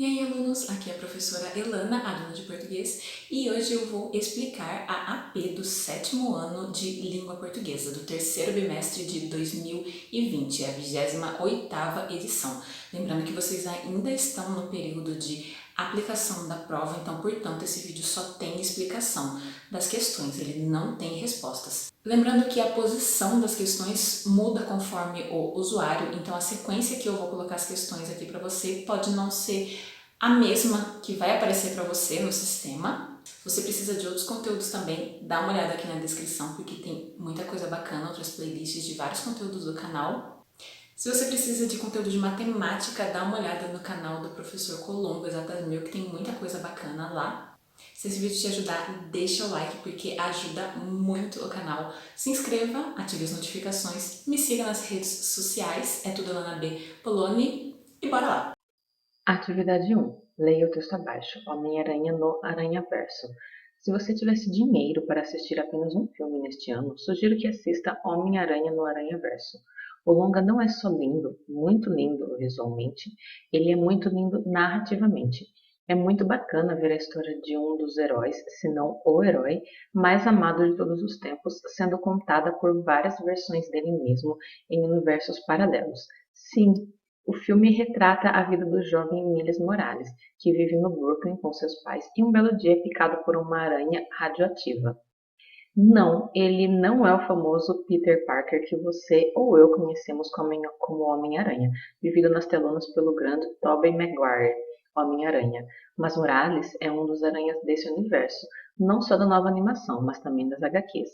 E aí, alunos, aqui é a professora Elana, aluna de português, e hoje eu vou explicar a AP do sétimo ano de língua portuguesa, do terceiro bimestre de 2020, a 28ª edição. Lembrando que vocês ainda estão no período de aplicação da prova, então, portanto, esse vídeo só tem explicação das questões, ele não tem respostas. Lembrando que a posição das questões muda conforme o usuário, então a sequência que eu vou colocar as questões aqui para você pode não ser a mesma que vai aparecer para você no sistema. Se você precisa de outros conteúdos também, dá uma olhada aqui na descrição, porque tem muita coisa bacana, outras playlists de vários conteúdos do canal. Se você precisa de conteúdo de matemática, dá uma olhada no canal do professor Colombo, Exatas que tem muita coisa bacana lá. Se esse vídeo te ajudar, deixa o like, porque ajuda muito o canal. Se inscreva, ative as notificações, me siga nas redes sociais, é tudo Elana B. Poloni, e bora lá! Atividade 1. Leia o texto abaixo. Homem-Aranha no Aranhaverso. Se você tivesse dinheiro para assistir apenas um filme neste ano, sugiro que assista Homem-Aranha no Aranhaverso. O longa não é só lindo, muito lindo visualmente, ele é muito lindo narrativamente. É muito bacana ver a história de um dos heróis, se não o herói, mais amado de todos os tempos, sendo contada por várias versões dele mesmo em universos paralelos. Sim, o filme retrata a vida do jovem Miles Morales, que vive no Brooklyn com seus pais e um belo dia é picado por uma aranha radioativa. Não, ele não é o famoso Peter Parker que você ou eu conhecemos como Homem-Aranha, vivido nas telonas pelo grande Tobey Maguire, Homem-Aranha. Mas Morales é um dos aranhas desse universo, não só da nova animação, mas também das HQs.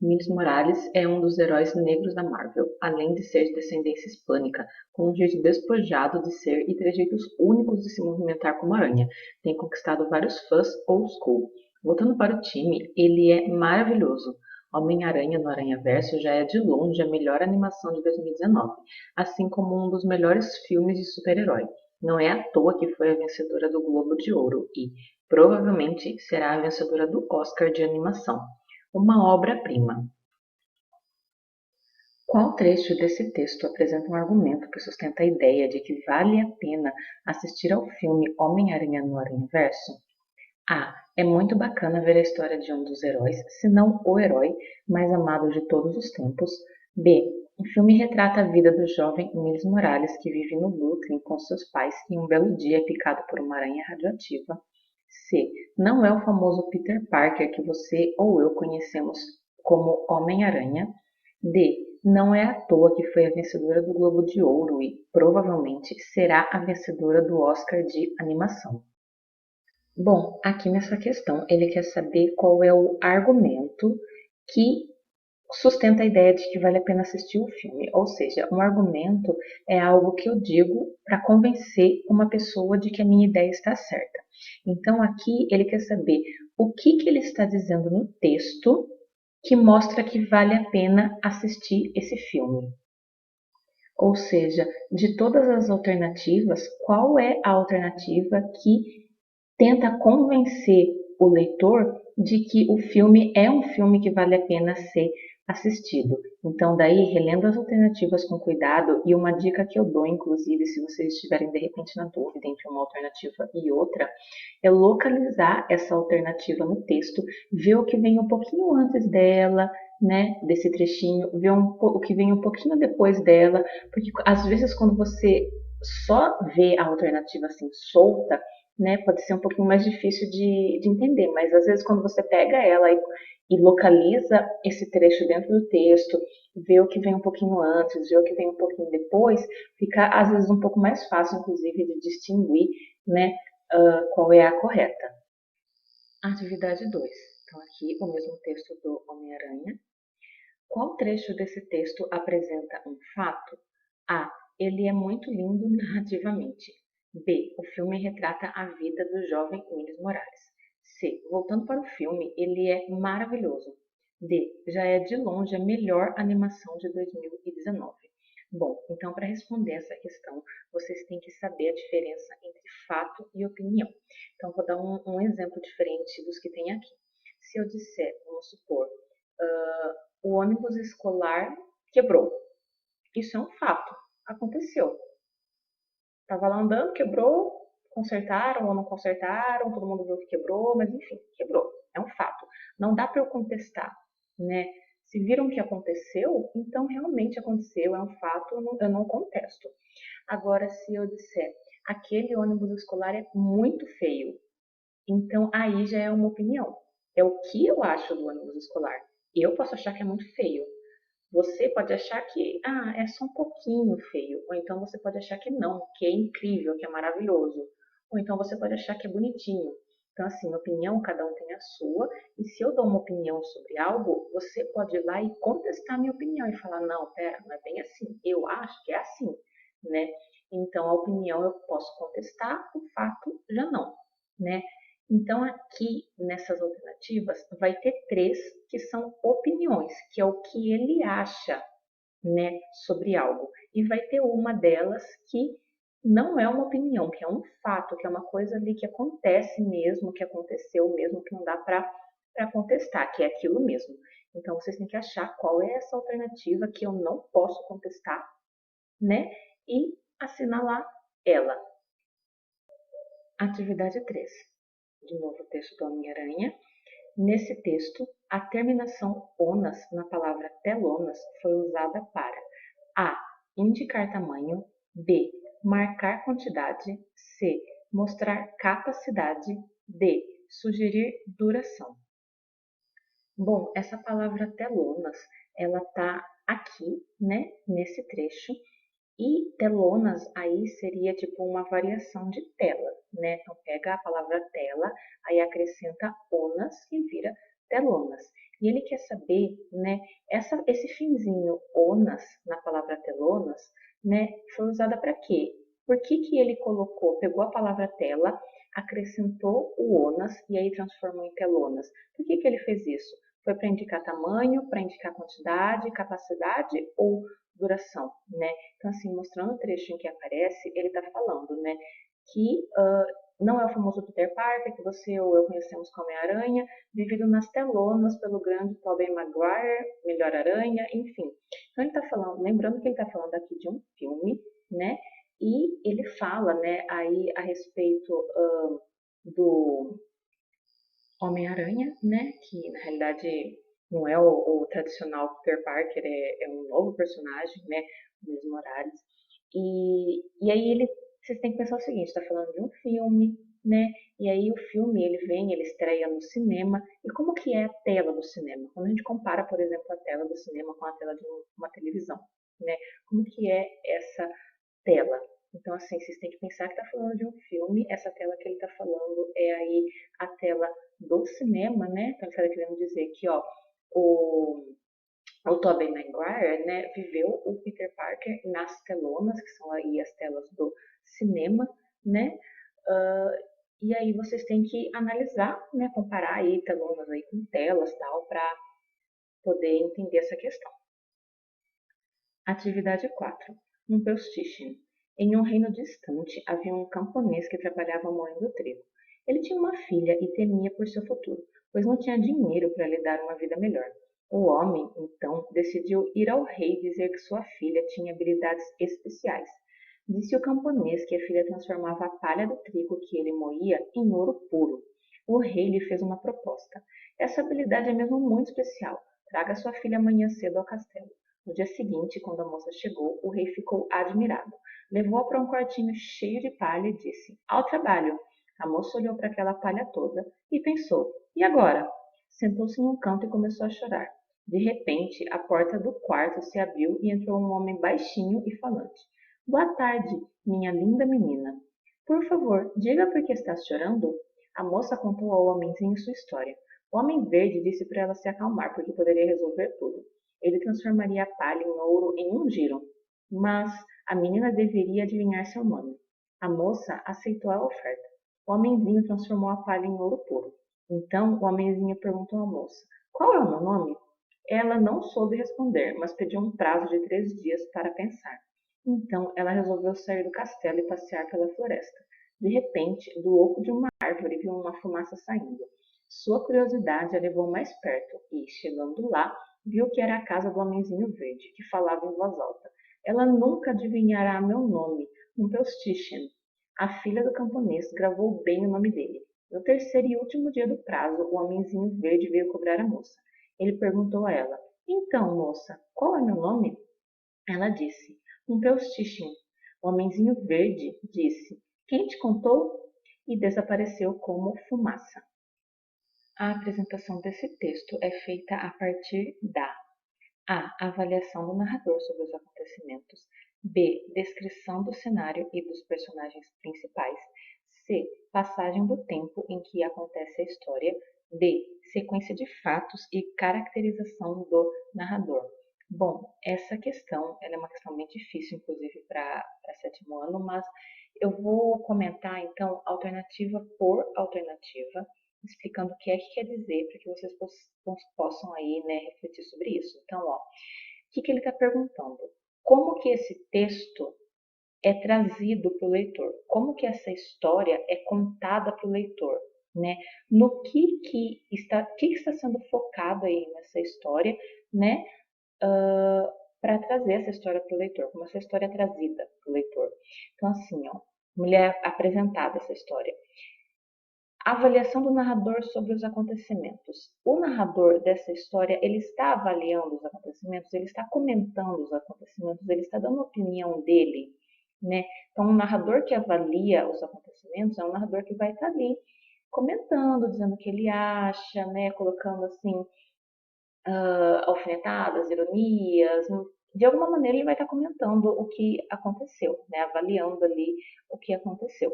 Miles Morales é um dos heróis negros da Marvel, além de ser de descendência hispânica, com um jeito despojado de ser e trejeitos únicos de se movimentar como aranha. Tem conquistado vários fãs old school. Voltando para o time, ele é maravilhoso. Homem-Aranha no Aranhaverso já é de longe a melhor animação de 2019, assim como um dos melhores filmes de super-herói. Não é à toa que foi a vencedora do Globo de Ouro e, provavelmente, será a vencedora do Oscar de animação. Uma obra-prima. Qual trecho desse texto apresenta um argumento que sustenta a ideia de que vale a pena assistir ao filme Homem-Aranha no Aranhaverso? A. É muito bacana ver a história de um dos heróis, se não o herói, mais amado de todos os tempos. B. O filme retrata a vida do jovem Miles Morales, que vive no Brooklyn com seus pais e um belo dia é picado por uma aranha radioativa. C. Não é o famoso Peter Parker que você ou eu conhecemos como Homem-Aranha. D. Não é à toa que foi a vencedora do Globo de Ouro e, provavelmente, será a vencedora do Oscar de animação. Bom, aqui nessa questão, ele quer saber qual é o argumento que sustenta a ideia de que vale a pena assistir o filme. Ou seja, um argumento é algo que eu digo para convencer uma pessoa de que a minha ideia está certa. Então, aqui ele quer saber o que ele está dizendo no texto que mostra que vale a pena assistir esse filme. Ou seja, de todas as alternativas, qual é a alternativa que tenta convencer o leitor de que o filme é um filme que vale a pena ser assistido. Então, daí, relendo as alternativas com cuidado, e uma dica que eu dou, inclusive, se vocês estiverem de repente na dúvida entre uma alternativa e outra, é localizar essa alternativa no texto, ver o que vem um pouquinho antes dela, né, desse trechinho, ver o que vem um pouquinho depois dela, porque às vezes quando você só vê a alternativa assim solta, né, pode ser um pouquinho mais difícil de entender, mas às vezes quando você pega ela e localiza esse trecho dentro do texto, vê o que vem um pouquinho antes, vê o que vem um pouquinho depois, fica às vezes um pouco mais fácil, inclusive, de distinguir, né, qual é a correta. Atividade 2. Então aqui o mesmo texto do Homem-Aranha. Qual trecho desse texto apresenta um fato? A. Ele é muito lindo narrativamente. B. O filme retrata a vida do jovem Miles Morales. C. Voltando para o filme, ele é maravilhoso. D. Já é de longe a melhor animação de 2019. Bom, então para responder essa questão, vocês têm que saber a diferença entre fato e opinião. Então vou dar um exemplo diferente dos que tem aqui. Se eu disser, vamos supor, o ônibus escolar quebrou. Isso é um fato. Aconteceu. Estava lá andando, quebrou, consertaram ou não consertaram, todo mundo viu que quebrou, mas enfim, quebrou. É um fato. Não dá para eu contestar, né? Se viram que aconteceu, então realmente aconteceu, é um fato, eu não contesto. Agora, se eu disser, aquele ônibus escolar é muito feio, então aí já é uma opinião. É o que eu acho do ônibus escolar. Eu posso achar que é muito feio. Você pode achar que, é só um pouquinho feio. Ou então você pode achar que não, que é incrível, que é maravilhoso. Ou então você pode achar que é bonitinho. Então, assim, opinião, cada um tem a sua. E se eu dou uma opinião sobre algo, você pode ir lá e contestar a minha opinião e falar, não, pera, não é bem assim. Eu acho que é assim, né? Então, a opinião eu posso contestar, o fato já não, né? Então, aqui nessas alternativas, vai ter três que são opiniões, que é o que ele acha, né, sobre algo. E vai ter uma delas que não é uma opinião, que é um fato, que é uma coisa ali que acontece mesmo, que aconteceu mesmo, que não dá para contestar, que é aquilo mesmo. Então, vocês têm que achar qual é essa alternativa que eu não posso contestar, né, e assinalar ela. Atividade 3. De novo o texto do Homem-Aranha. Nesse texto, a terminação onas na palavra telonas foi usada para A. Indicar tamanho, B. Marcar quantidade, C. Mostrar capacidade, D. Sugerir duração. Bom, essa palavra telonas, ela tá aqui, né, nesse trecho, e telonas aí seria tipo uma variação de tela, né? Então pega a palavra tela, aí acrescenta onas e vira telonas. E ele quer saber, né, esse finzinho onas na palavra telonas, né, foi usada para quê? Por que que ele pegou a palavra tela, acrescentou o onas e aí transformou em telonas? Por que que ele fez isso? Foi para indicar tamanho, para indicar quantidade, capacidade ou duração, né? Então, assim, mostrando o trecho em que aparece, ele está falando, né, que não é o famoso Peter Parker, que você ou eu conhecemos como Homem-Aranha, vivido nas telonas pelo grande Tobey Maguire, Melhor Aranha, enfim. Então, ele está falando, lembrando que ele está falando aqui de um filme, né, e ele fala, né, aí a respeito do Homem-Aranha, né, que na realidade não é o tradicional Peter Parker, é um novo personagem, né, o Miles Morales. E aí vocês têm que pensar o seguinte, está falando de um filme, né, e aí o filme ele estreia no cinema, e como que é a tela do cinema? Quando a gente compara, por exemplo, a tela do cinema com a tela de uma televisão, né, como que é essa tela? Então, assim, vocês têm que pensar que está falando de um filme, essa tela que ele está falando é aí a tela do cinema, né? Então, ele está querendo dizer que, ó, o Tobey Maguire, né, viveu o Peter Parker nas telonas, que são aí as telas do cinema, né? E aí vocês têm que analisar, né, comparar aí telonas aí com telas, tal, para poder entender essa questão. Atividade 4. Rumpelstiltskin. Em um reino distante havia um camponês que trabalhava moendo trigo. Ele tinha uma filha e temia por seu futuro, pois não tinha dinheiro para lhe dar uma vida melhor. O homem, então, decidiu ir ao rei dizer que sua filha tinha habilidades especiais. Disse o camponês que a filha transformava a palha do trigo que ele moía em ouro puro. O rei lhe fez uma proposta. Essa habilidade é mesmo muito especial. Traga sua filha amanhã cedo ao castelo. No dia seguinte, quando a moça chegou, o rei ficou admirado. Levou-a para um quartinho cheio de palha e disse: Ao trabalho! A moça olhou para aquela palha toda e pensou: E agora? Sentou-se num canto e começou a chorar. De repente, a porta do quarto se abriu e entrou um homem baixinho e falante. Boa tarde, minha linda menina. Por favor, diga por que estás chorando? A moça contou ao homenzinho sua história. O homem verde disse para ela se acalmar, porque poderia resolver tudo. Ele transformaria a palha em ouro em um giro. Mas a menina deveria adivinhar seu nome. A moça aceitou a oferta. O homenzinho transformou a palha em ouro puro. Então o homenzinho perguntou à moça: Qual é o meu nome? Ela não soube responder, mas pediu um prazo de 3 dias para pensar. Então ela resolveu sair do castelo e passear pela floresta. De repente, do oco de uma árvore viu uma fumaça saindo. Sua curiosidade a levou mais perto e, chegando lá, viu que era a casa do homenzinho verde, que falava em voz alta. Ela nunca adivinhará meu nome, Rumpelstiltskin. A filha do camponês gravou bem o nome dele. No terceiro e último dia do prazo, o homenzinho verde veio cobrar a moça. Ele perguntou a ela: Então, moça, qual é meu nome? Ela disse: Rumpelstiltskin. O homenzinho verde disse: Quem te contou? E desapareceu como fumaça. A apresentação desse texto é feita a partir da A. Avaliação do narrador sobre os acontecimentos. B. Descrição do cenário e dos personagens principais. C. Passagem do tempo em que acontece a história. D. Sequência de fatos e caracterização do narrador. Bom, essa questão ela é uma questão bem difícil, inclusive, para sétimo ano, mas eu vou comentar, então, alternativa por alternativa, explicando o que é que quer dizer, para que vocês possam aí, né, refletir sobre isso. Então, ó, o que ele está perguntando? Como que esse texto é trazido para o leitor? Como que essa história é contada para o leitor? Né? No que está sendo focado aí nessa história, né? Para trazer essa história para o leitor, como essa história é trazida para o leitor. Então, assim, ó, mulher apresentada essa história. Avaliação do narrador sobre os acontecimentos. O narrador dessa história, ele está avaliando os acontecimentos, ele está comentando os acontecimentos, ele está dando a opinião dele, né? Então, um narrador que avalia os acontecimentos é um narrador que vai estar ali comentando, dizendo o que ele acha, né? Colocando, assim, alfinetadas, ironias. De alguma maneira, ele vai estar comentando o que aconteceu, né? Avaliando ali o que aconteceu.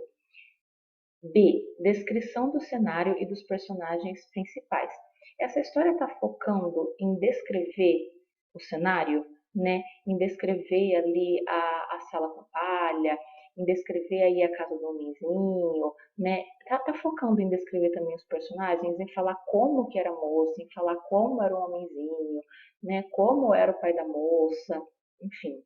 B. Descrição do cenário e dos personagens principais. Essa história está focando em descrever o cenário, né? Em descrever ali a sala com palha, em descrever aí a casa do homenzinho, né? Tá focando em descrever também os personagens, em falar como que era a moça, em falar como era o homenzinho, né? Como era o pai da moça, enfim.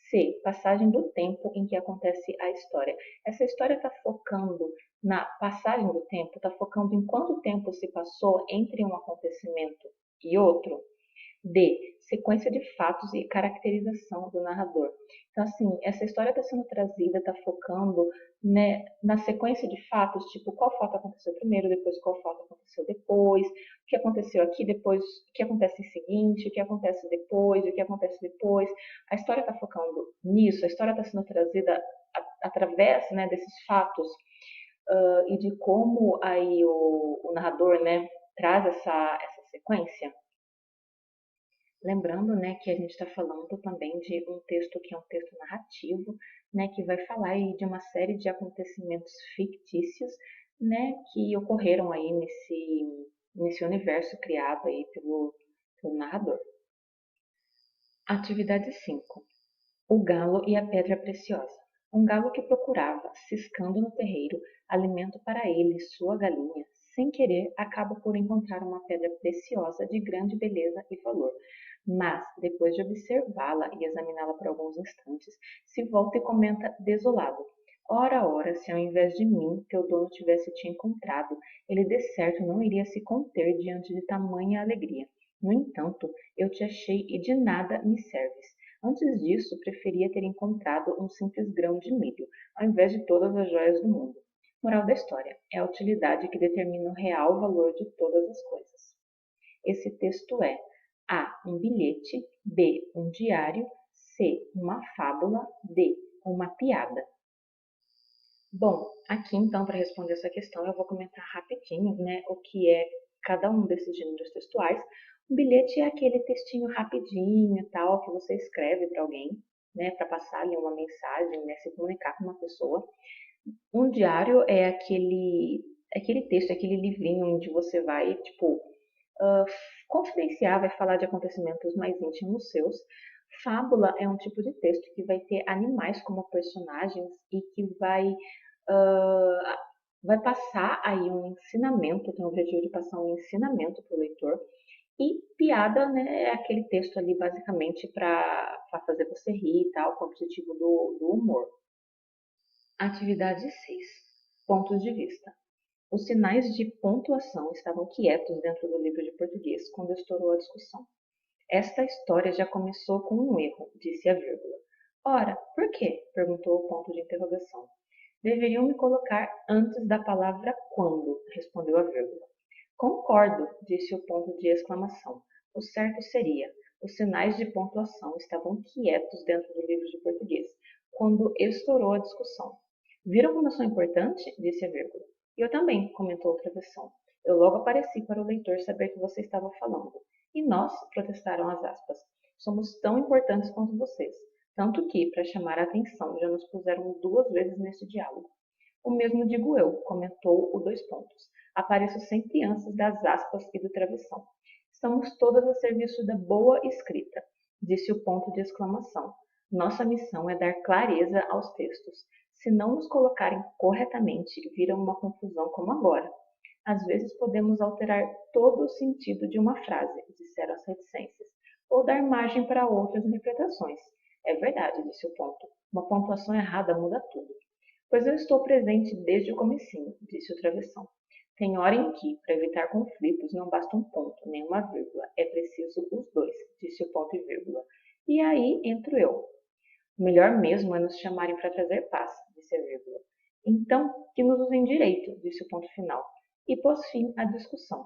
C. Passagem do tempo em que acontece a história. Essa história está focando na passagem do tempo, está focando em quanto tempo se passou entre um acontecimento e outro. D. Sequência de fatos e caracterização do narrador. Então, assim, essa história está sendo trazida, está focando, né, na sequência de fatos, tipo, qual fato aconteceu primeiro, depois qual fato aconteceu depois, o que aconteceu aqui, depois o que acontece em seguinte, o que acontece depois, o que acontece depois. A história está focando nisso, a história está sendo trazida através, né, desses fatos e de como aí o narrador, né, traz essa sequência. Lembrando, né, que a gente está falando também de um texto que é um texto narrativo, né, que vai falar aí de uma série de acontecimentos fictícios, né, que ocorreram aí nesse universo criado aí pelo narrador. Atividade 5. O galo e a pedra preciosa. Um galo que procurava, ciscando no terreiro, alimento para ele e sua galinha, sem querer acaba por encontrar uma pedra preciosa de grande beleza e valor. Mas, depois de observá-la e examiná-la por alguns instantes, se volta e comenta desolado: Ora, ora, se ao invés de mim teu dono tivesse te encontrado, ele de certo não iria se conter diante de tamanha alegria. No entanto, eu te achei e de nada me serves. Antes disso, preferia ter encontrado um simples grão de milho, ao invés de todas as joias do mundo. Moral da história: é a utilidade que determina o real valor de todas as coisas. Esse texto é A. Um bilhete, B. Um diário, C. Uma fábula, D. Uma piada. Bom, aqui então, para responder essa questão, eu vou comentar rapidinho, né, o que é cada um desses gêneros textuais. Um bilhete é aquele textinho rapidinho e tal, que você escreve para alguém, né, para passar ali uma mensagem, né, se comunicar com uma pessoa. Um diário é aquele texto, aquele livrinho onde você vai, tipo, uh, confidenciar, vai falar de acontecimentos mais íntimos seus. Fábula é um tipo de texto que vai ter animais como personagens e que vai passar aí um ensinamento, tem o objetivo de passar um ensinamento para o leitor. E piada, né, é aquele texto ali basicamente para fazer você rir e tal, com o objetivo do humor. Atividade 6. Pontos de vista. Os sinais de pontuação estavam quietos dentro do livro de português quando estourou a discussão. Esta história já começou com um erro, disse a vírgula. Ora, por quê? Perguntou o ponto de interrogação. Deveriam me colocar antes da palavra quando, respondeu a vírgula. Concordo, disse o ponto de exclamação. O certo seria: os sinais de pontuação estavam quietos dentro do livro de português, quando estourou a discussão. Viram como eu sou importante? Disse a vírgula. Eu também, comentou outra versão. Eu logo apareci para o leitor saber que você estava falando. E nós, protestaram as aspas, somos tão importantes quanto vocês. Tanto que, para chamar a atenção, já nos puseram 2 vezes nesse diálogo. O mesmo digo eu, comentou o dois pontos. Apareço sempre antes das aspas e do travessão. Estamos todas a serviço da boa escrita, disse o ponto de exclamação. Nossa missão é dar clareza aos textos. Se não nos colocarem corretamente, viram uma confusão como agora. Às vezes podemos alterar todo o sentido de uma frase, disseram as reticências, ou dar margem para outras interpretações. É verdade, disse o ponto. Uma pontuação errada muda tudo. Pois eu estou presente desde o comecinho, disse o travessão. Tem hora em que, para evitar conflitos, não basta um ponto, nem uma vírgula. É preciso os dois, disse o ponto e vírgula. E aí entro eu. O melhor mesmo é nos chamarem para trazer paz, disse a vírgula. Então, que nos usem direito, disse o ponto final. E pôs fim à discussão.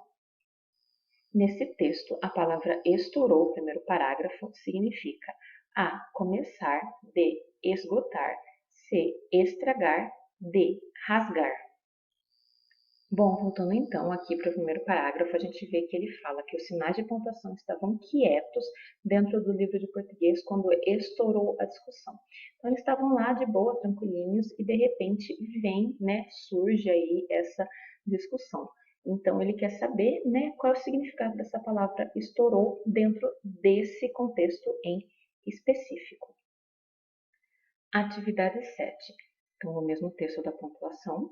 Nesse texto, a palavra estourou, primeiro parágrafo, significa A. Começar, B. Esgotar, C. Estragar, D. Rasgar. Bom, voltando então aqui para o primeiro parágrafo, a gente vê que ele fala que os sinais de pontuação estavam quietos dentro do livro de português quando estourou a discussão. Então, eles estavam lá de boa, tranquilinhos, e de repente vem, surge aí essa discussão. Então, ele quer saber, qual é o significado dessa palavra estourou dentro desse contexto em específico. Atividade 7. Então, no mesmo texto da pontuação,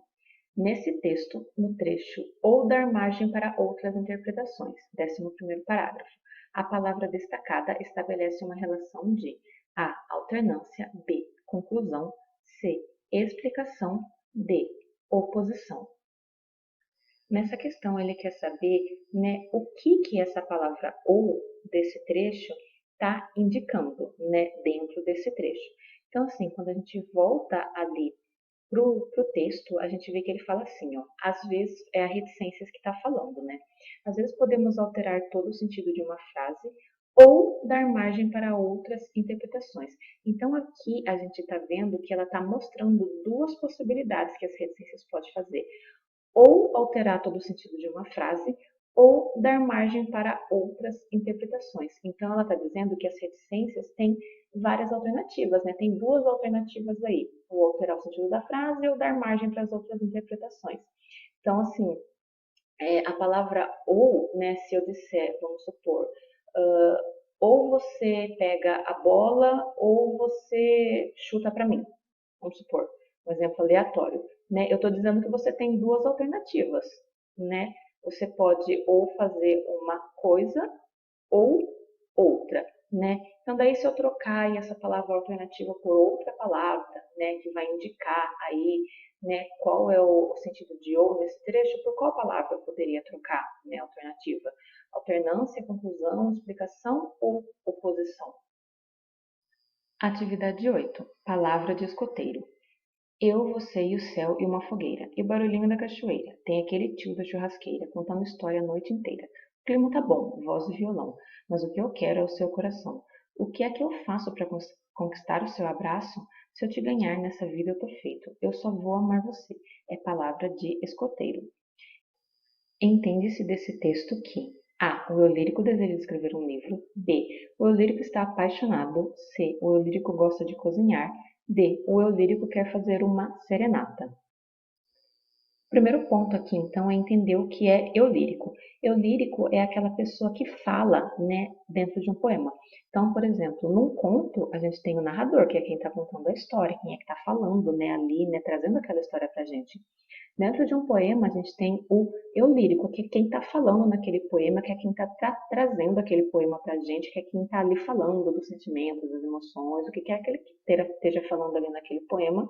nesse texto, no trecho ou dar margem para outras interpretações, 11º parágrafo, a palavra destacada estabelece uma relação de A. Alternância, B. Conclusão, C. Explicação, D. Oposição. Nessa questão, ele quer saber o que essa palavra ou desse trecho está indicando dentro desse trecho. Então, assim, quando a gente volta ali para o texto, a gente vê que ele fala assim, às vezes é a reticências que está falando, Às vezes podemos alterar todo o sentido de uma frase ou dar margem para outras interpretações. Então, aqui a gente está vendo que ela está mostrando 2 possibilidades que as reticências podem fazer. Ou alterar todo o sentido de uma frase, ou dar margem para outras interpretações. Então, ela está dizendo que as reticências têm várias alternativas, Tem 2 alternativas aí, ou alterar o sentido da frase, ou dar margem para as outras interpretações. Então, assim, a palavra ou, se eu disser, vamos supor, ou você pega a bola, ou você chuta para mim, vamos supor, um exemplo aleatório. Eu estou dizendo que você tem 2 alternativas, Você pode ou fazer uma coisa ou outra, Então, daí se eu trocar aí essa palavra alternativa por outra palavra, que vai indicar aí, qual é o sentido de ou nesse trecho, por qual palavra eu poderia trocar, alternativa? Alternância, conclusão, explicação ou oposição? Atividade 8. Palavra de escoteiro. Eu, você e o céu e uma fogueira, e o barulhinho da cachoeira. Tem aquele tio da churrasqueira, contando história a noite inteira. O clima tá bom, voz e violão, mas o que eu quero é o seu coração. O que é que eu faço para conquistar o seu abraço? Se eu te ganhar nessa vida eu tô feito. Eu só vou amar você. É palavra de escoteiro. Entende-se desse texto que A. O eu lírico deseja escrever um livro. B. O eu lírico está apaixonado. C. O eu lírico gosta de cozinhar. D. O eu lírico quer fazer uma serenata. O primeiro ponto aqui, então, é entender o que é eu lírico. Eu lírico é aquela pessoa que fala, dentro de um poema. Então, por exemplo, num conto, a gente tem o narrador, que é quem está contando a história, quem é que está falando, ali, trazendo aquela história para a gente. Dentro de um poema, a gente tem o eu lírico, que é quem está falando naquele poema, que é quem está trazendo aquele poema para a gente, que é quem está ali falando dos sentimentos, das emoções, o que quer que ele esteja falando ali naquele poema,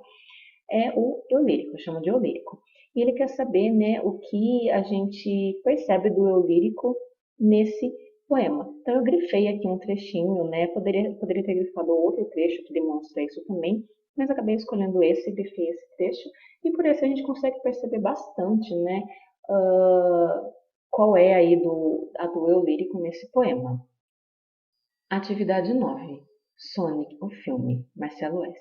é o eu lírico, chama de eu lírico. E ele quer saber, o que a gente percebe do eu lírico nesse poema. Então, eu grifei aqui um trechinho, poderia ter grifado outro trecho que demonstra isso também, mas acabei escolhendo esse, grifei esse trecho, e por esse a gente consegue perceber bastante, né, qual é aí a do eu lírico nesse poema. Atividade 9. Sonic, o filme, Marcelo S.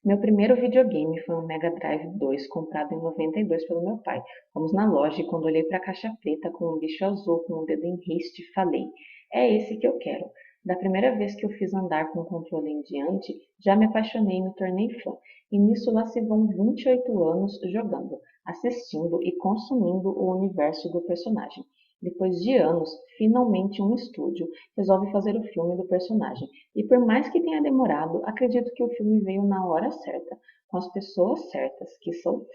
Meu primeiro videogame foi um Mega Drive 2 comprado em 92 pelo meu pai. Fomos na loja e quando olhei para a caixa preta com um bicho azul com um dedo em riste, falei: é esse que eu quero. Da primeira vez que eu fiz andar com o controle em diante, já me apaixonei e me tornei fã. E nisso lá se vão 28 anos jogando, assistindo e consumindo o universo do personagem. Depois de anos, finalmente um estúdio resolve fazer o filme do personagem. E por mais que tenha demorado, acredito que o filme veio na hora certa, com as pessoas certas, que são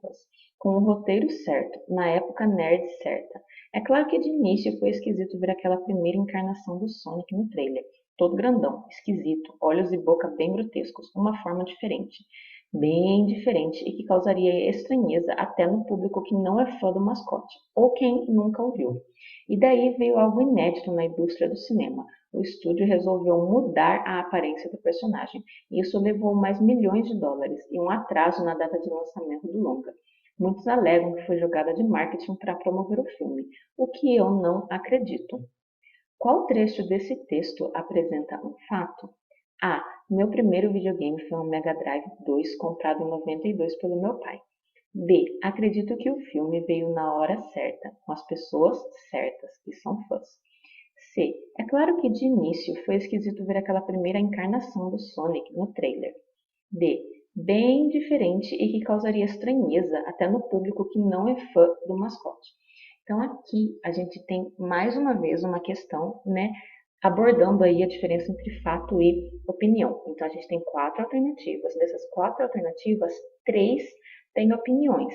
fãs, com o roteiro certo, na época nerd certa. É claro que de início foi esquisito ver aquela primeira encarnação do Sonic no trailer. Todo grandão, esquisito, olhos e boca bem grotescos, uma forma diferente. Bem diferente e que causaria estranheza até no público que não é fã do mascote, ou quem nunca o viu. E daí veio algo inédito na indústria do cinema. O estúdio resolveu mudar a aparência do personagem, e isso levou mais milhões de dólares e um atraso na data de lançamento do longa. Muitos alegam que foi jogada de marketing para promover o filme, o que eu não acredito. Qual trecho desse texto apresenta um fato? A. Meu primeiro videogame foi um Mega Drive 2 comprado em 92 pelo meu pai. B. Acredito que o filme veio na hora certa, com as pessoas certas, que são fãs. C. É claro que de início foi esquisito ver aquela primeira encarnação do Sonic no trailer. D. Bem diferente e que causaria estranheza até no público que não é fã do mascote. Então aqui a gente tem mais uma vez uma questão, né, abordando aí a diferença entre fato e opinião. Então a gente tem 4 alternativas. Dessas 4 alternativas, 3 têm opiniões,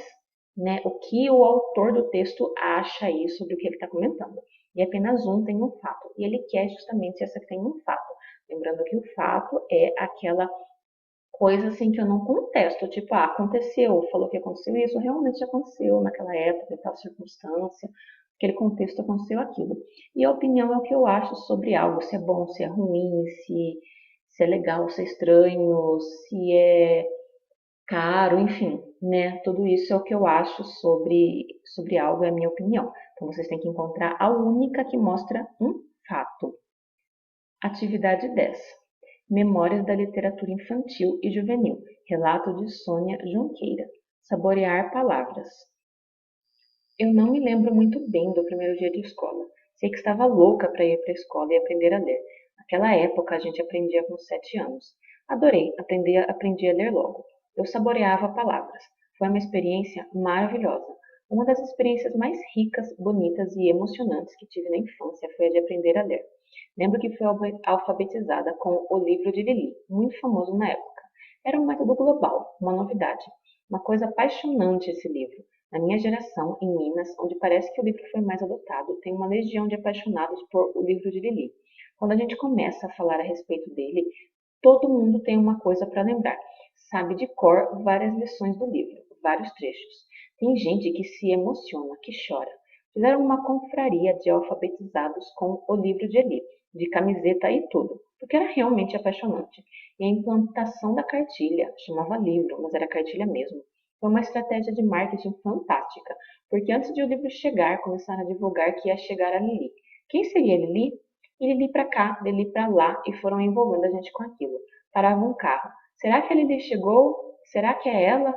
né? O que o autor do texto acha aí sobre o que ele está comentando. E apenas um tem um fato. E ele quer justamente essa que tem um fato. Lembrando que o fato é aquela coisa assim que eu não contesto, tipo, aconteceu, falou que aconteceu isso, realmente aconteceu naquela época, em tal circunstância, aquele contexto aconteceu aquilo. E a opinião é o que eu acho sobre algo, se é bom, se é ruim, se é legal, se é estranho, se é caro, enfim, né? Tudo isso é o que eu acho sobre algo, é a minha opinião. Então vocês têm que encontrar a única que mostra um fato. Atividade 10. Memórias da literatura infantil e juvenil. Relato de Sônia Junqueira. Saborear palavras. Eu não me lembro muito bem do primeiro dia de escola. Sei que estava louca para ir para a escola e aprender a ler. Naquela época a gente aprendia com 7 anos. Adorei, aprendi a ler logo. Eu saboreava palavras. Foi uma experiência maravilhosa. Uma das experiências mais ricas, bonitas e emocionantes que tive na infância foi a de aprender a ler. Lembro que fui alfabetizada com o livro de Lili, muito famoso na época. Era um método global, uma novidade. Uma coisa apaixonante esse livro. Na minha geração, em Minas, onde parece que o livro foi mais adotado, tem uma legião de apaixonados por o livro de Lili. Quando a gente começa a falar a respeito dele, todo mundo tem uma coisa para lembrar. Sabe de cor várias lições do livro, vários trechos. Tem gente que se emociona, que chora. Fizeram uma confraria de alfabetizados com o livro de Eli, de camiseta e tudo, porque era realmente apaixonante. E a implantação da cartilha, chamava livro, mas era cartilha mesmo, foi uma estratégia de marketing fantástica, porque antes de o livro chegar, começaram a divulgar que ia chegar a Lili. Quem seria Lili? E Lili para cá, Lili para lá, e foram envolvendo a gente com aquilo. Parava um carro. Será que a Lili chegou? Será que é ela?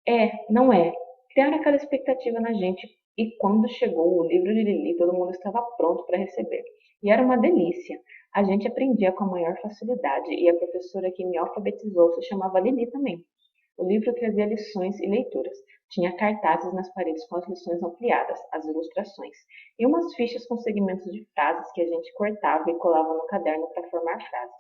É, não é. Criaram aquela expectativa na gente, e quando chegou o livro de Lili, todo mundo estava pronto para receber. E era uma delícia. A gente aprendia com a maior facilidade, e a professora que me alfabetizou se chamava Lili também. O livro trazia lições e leituras. Tinha cartazes nas paredes com as lições ampliadas, as ilustrações, e umas fichas com segmentos de frases que a gente cortava e colava no caderno para formar frases.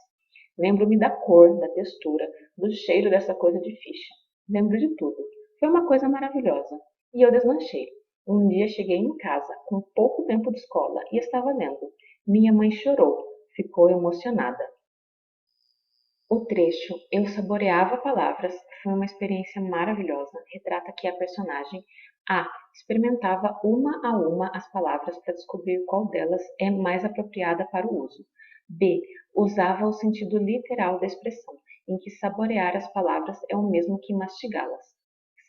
Lembro-me da cor, da textura, do cheiro dessa coisa de ficha. Lembro de tudo. Foi uma coisa maravilhosa. E eu deslanchei. Um dia cheguei em casa, com pouco tempo de escola, e estava lendo. Minha mãe chorou. Ficou emocionada. O trecho Eu saboreava palavras foi uma experiência maravilhosa. Retrata que a personagem A. experimentava uma a uma as palavras para descobrir qual delas é mais apropriada para o uso. B. Usava o sentido literal da expressão, em que saborear as palavras é o mesmo que mastigá-las.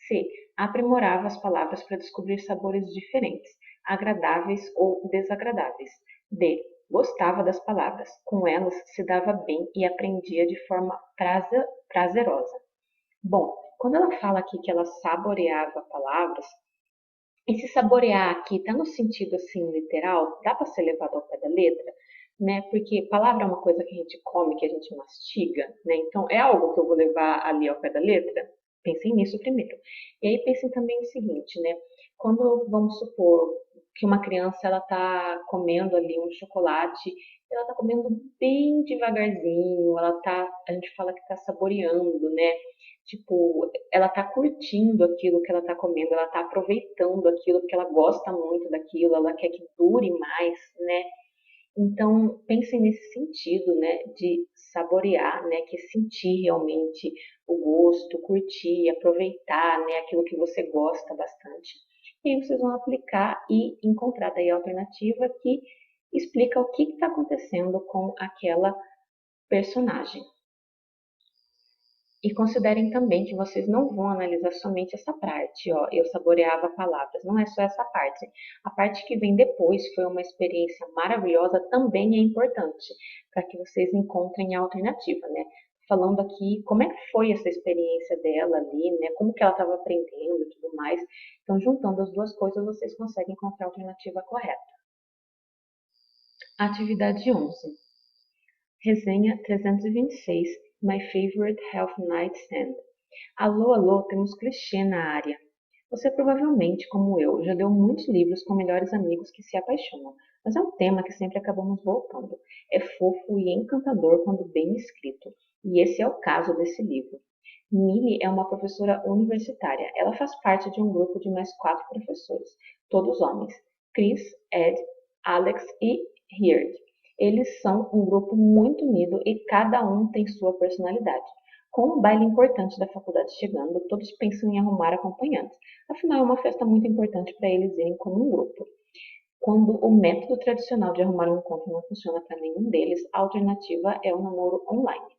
C. Aprimorava as palavras para descobrir sabores diferentes, agradáveis ou desagradáveis. D. Gostava das palavras, com elas se dava bem e aprendia de forma prazerosa. Bom, quando ela fala aqui que ela saboreava palavras, esse saborear aqui está no sentido assim literal, dá para ser levado ao pé da letra, né? Porque palavra é uma coisa que a gente come, que a gente mastiga, né? Então é algo que eu vou levar ali ao pé da letra? Pensem nisso primeiro. E aí pensem também o seguinte, né? Quando vamos supor que uma criança ela está comendo ali um chocolate, ela está comendo bem devagarzinho, a gente fala que está saboreando, né? Tipo, ela tá curtindo aquilo que ela tá comendo, ela tá aproveitando aquilo porque ela gosta muito daquilo, ela quer que dure mais, né? Então, pensem nesse sentido, né, de saborear, né, que é sentir realmente o gosto, curtir, aproveitar, né, aquilo que você gosta bastante. E aí vocês vão aplicar e encontrar daí a alternativa que explica o que está acontecendo com aquela personagem. E considerem também que vocês não vão analisar somente essa parte, ó, eu saboreava palavras, não é só essa parte. A parte que vem depois foi uma experiência maravilhosa, também é importante, para que vocês encontrem a alternativa, né? Falando aqui como é que foi essa experiência dela ali, né? Como que ela estava aprendendo e tudo mais. Então, juntando as duas coisas, vocês conseguem encontrar a alternativa correta. Atividade 11. Resenha 326, My Favorite Health Nightstand. Alô, alô, temos clichê na área. Você provavelmente, como eu, já leu muitos livros com melhores amigos que se apaixonam, mas é um tema que sempre acabamos voltando. É fofo e encantador quando bem escrito, e esse é o caso desse livro. Millie é uma professora universitária. Ela faz parte de um grupo de mais 4 professores, todos homens: Chris, Ed, Alex e Heard. Eles são um grupo muito unido e cada um tem sua personalidade. Com o baile importante da faculdade chegando, todos pensam em arrumar acompanhantes. Afinal, é uma festa muito importante para eles irem como um grupo. Quando o método tradicional de arrumar um encontro não funciona para nenhum deles, a alternativa é o namoro online.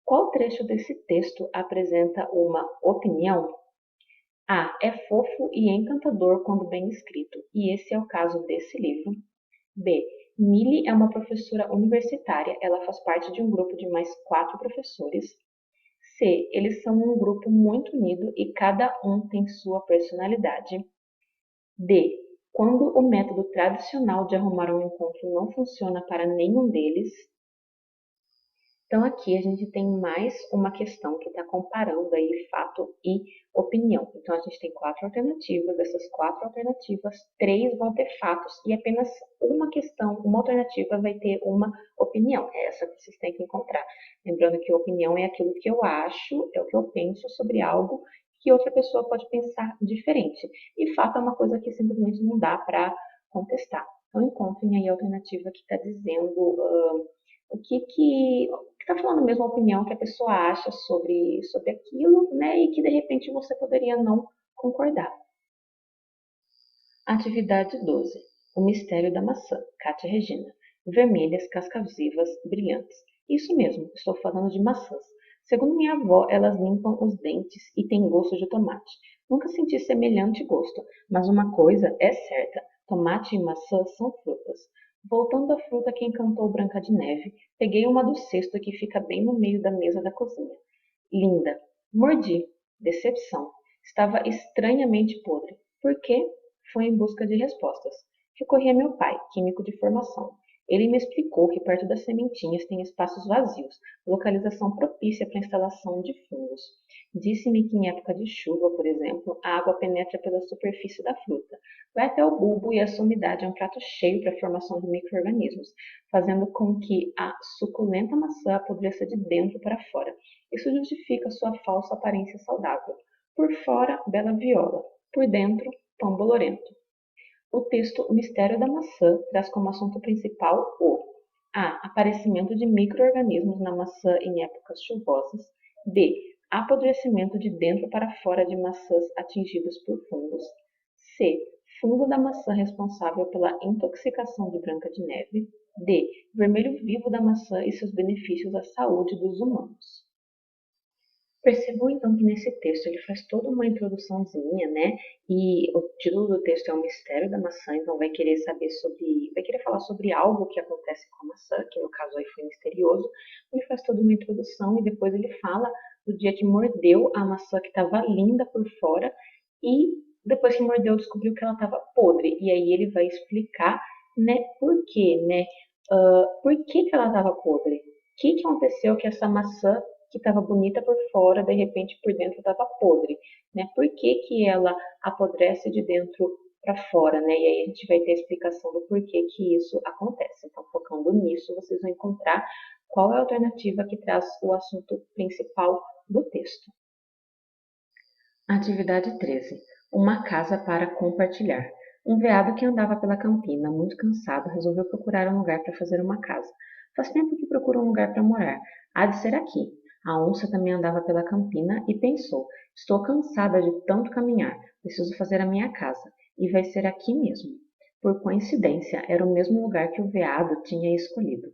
Qual trecho desse texto apresenta uma opinião? A. É fofo e encantador quando bem escrito, e esse é o caso desse livro. B. Millie é uma professora universitária, ela faz parte de um grupo de mais 4 professores. C. Eles são um grupo muito unido e cada um tem sua personalidade. D. Quando o método tradicional de arrumar um encontro não funciona para nenhum deles. Então aqui a gente tem mais uma questão que está comparando aí fato e opinião. Então a gente tem 4 alternativas, dessas 4 alternativas, 3 vão ter fatos e apenas uma questão, uma alternativa vai ter uma opinião. É essa que vocês têm que encontrar. Lembrando que a opinião é aquilo que eu acho, é o que eu penso sobre algo que outra pessoa pode pensar diferente. E fato é uma coisa que simplesmente não dá para contestar. Então encontrem aí a alternativa que está dizendo o que está falando mesmo a opinião que a pessoa acha sobre aquilo, né? E que de repente você poderia não concordar. Atividade 12. O mistério da maçã. Kátia Regina. Vermelhas, cascas vivas, brilhantes. Isso mesmo, estou falando de maçãs. Segundo minha avó, elas limpam os dentes e têm gosto de tomate. Nunca senti semelhante gosto, mas uma coisa é certa: tomate e maçã são frutas. Voltando à fruta que encantou Branca de Neve, peguei uma do cesto que fica bem no meio da mesa da cozinha. Linda. Mordi. Decepção. Estava estranhamente podre. Por quê? Fui em busca de respostas. Recorri a meu pai, químico de formação. Ele me explicou que perto das sementinhas tem espaços vazios, localização propícia para a instalação de fungos. Disse-me que em época de chuva, por exemplo, a água penetra pela superfície da fruta, vai até o bulbo e essa umidade é um prato cheio para a formação de micro-organismos, fazendo com que a suculenta maçã apodreça de dentro para fora. Isso justifica sua falsa aparência saudável. Por fora, bela viola. Por dentro, pão bolorento. O texto O Mistério da Maçã traz como assunto principal o A. Aparecimento de micro-organismos na maçã em épocas chuvosas. B. Apodrecimento de dentro para fora de maçãs atingidas por fungos. C. Fungo da maçã responsável pela intoxicação de Branca de Neve. D. Vermelho vivo da maçã e seus benefícios à saúde dos humanos. Percebam então que nesse texto ele faz toda uma introduçãozinha, né? E o título do texto é O Mistério da Maçã, então vai querer falar sobre algo que acontece com a maçã, que no caso aí foi misterioso. Ele faz toda uma introdução e depois ele fala do dia que mordeu a maçã que estava linda por fora e depois que mordeu descobriu que ela estava podre. E aí ele vai explicar, né, por quê, né? Por que ela estava podre? O que aconteceu que essa maçã que estava bonita por fora, de repente por dentro estava podre, né? Por que que ela apodrece de dentro para fora, né? E aí a gente vai ter a explicação do porquê que isso acontece. Então, focando nisso, vocês vão encontrar qual é a alternativa que traz o assunto principal do texto. Atividade 13. Uma casa para compartilhar. Um veado que andava pela campina, muito cansado, resolveu procurar um lugar para fazer uma casa. Faz tempo que procura um lugar para morar. Há de ser aqui. A onça também andava pela campina e pensou: estou cansada de tanto caminhar, preciso fazer a minha casa, e vai ser aqui mesmo. Por coincidência, era o mesmo lugar que o veado tinha escolhido.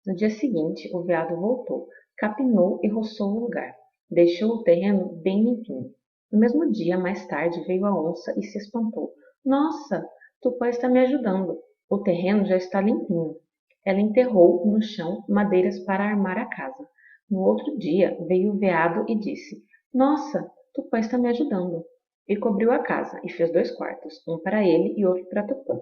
No dia seguinte, o veado voltou, capinou e roçou o lugar. Deixou o terreno bem limpinho. No mesmo dia, mais tarde, veio a onça e se espantou. Nossa, Tupã está me ajudando. O terreno já está limpinho. Ela enterrou no chão madeiras para armar a casa. No outro dia, veio o veado e disse: Nossa, Tupã está me ajudando. E cobriu a casa e fez 2 quartos, um para ele e outro para Tupã.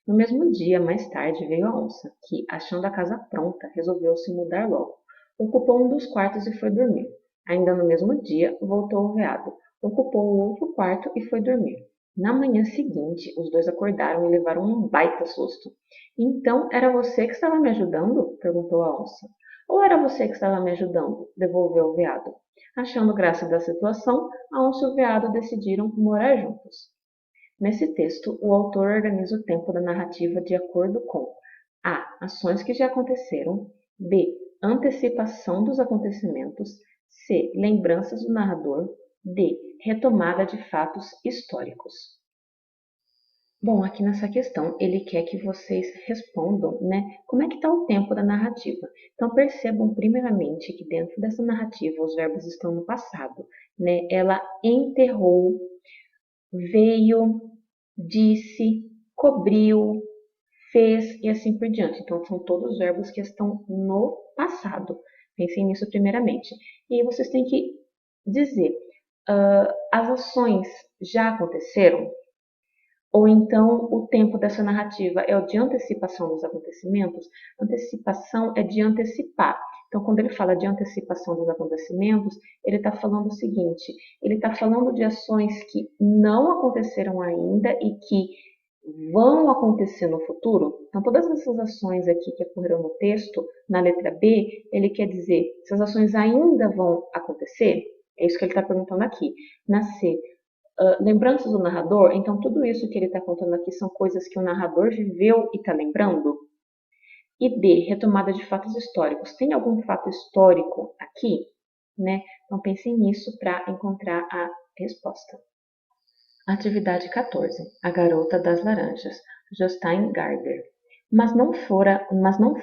No mesmo dia, mais tarde, veio a onça, que, achando a casa pronta, resolveu se mudar logo. Ocupou um dos quartos e foi dormir. Ainda no mesmo dia, voltou o veado. Ocupou o outro quarto e foi dormir. Na manhã seguinte, os dois acordaram e levaram um baita susto. Então, era você que estava me ajudando? Perguntou a onça. Ou era você que estava me ajudando? Devolveu o veado. Achando graça da situação, a onça e o veado decidiram morar juntos. Nesse texto, o autor organiza o tempo da narrativa de acordo com a. Ações que já aconteceram. B. Antecipação dos acontecimentos. C. Lembranças do narrador. D. Retomada de fatos históricos. Bom, aqui nessa questão, ele quer que vocês respondam, né, como é que está o tempo da narrativa. Então, percebam primeiramente que dentro dessa narrativa os verbos estão no passado, né? Ela enterrou, veio, disse, cobriu, fez e assim por diante. Então, são todos verbos que estão no passado. Pensem nisso primeiramente. E aí vocês têm que dizer, as ações já aconteceram? Ou então o tempo dessa narrativa é o de antecipação dos acontecimentos? Antecipação é de antecipar. Então, quando ele fala de antecipação dos acontecimentos, ele está falando o seguinte: ele está falando de ações que não aconteceram ainda e que vão acontecer no futuro. Então, todas essas ações aqui que ocorreram no texto, na letra B, ele quer dizer, essas ações ainda vão acontecer? É isso que ele está perguntando aqui. Na C, lembranças do narrador, então tudo isso que ele está contando aqui são coisas que o narrador viveu e está lembrando. E D, retomada de fatos históricos. Tem algum fato histórico aqui? Né? Então pensem nisso para encontrar a resposta. Atividade 14. A garota das laranjas. Jostein Garber. Mas não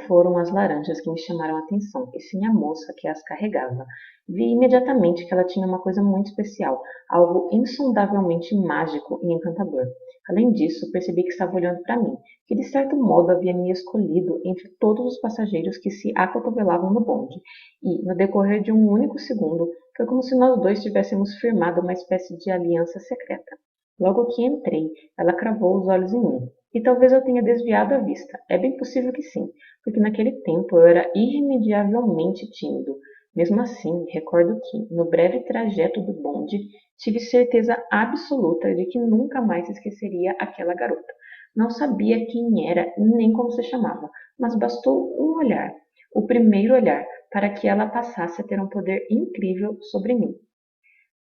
foram as laranjas que me chamaram a atenção, e sim a moça que as carregava. Vi imediatamente que ela tinha uma coisa muito especial, algo insondavelmente mágico e encantador. Além disso, percebi que estava olhando para mim, que de certo modo havia me escolhido entre todos os passageiros que se acotovelavam no bonde, e, no decorrer de um único segundo, foi como se nós dois tivéssemos firmado uma espécie de aliança secreta. Logo que entrei, ela cravou os olhos em mim. E talvez eu tenha desviado a vista. É bem possível que sim, porque naquele tempo eu era irremediavelmente tímido. Mesmo assim, recordo que, no breve trajeto do bonde, tive certeza absoluta de que nunca mais esqueceria aquela garota. Não sabia quem era nem como se chamava, mas bastou um olhar, o primeiro olhar, para que ela passasse a ter um poder incrível sobre mim.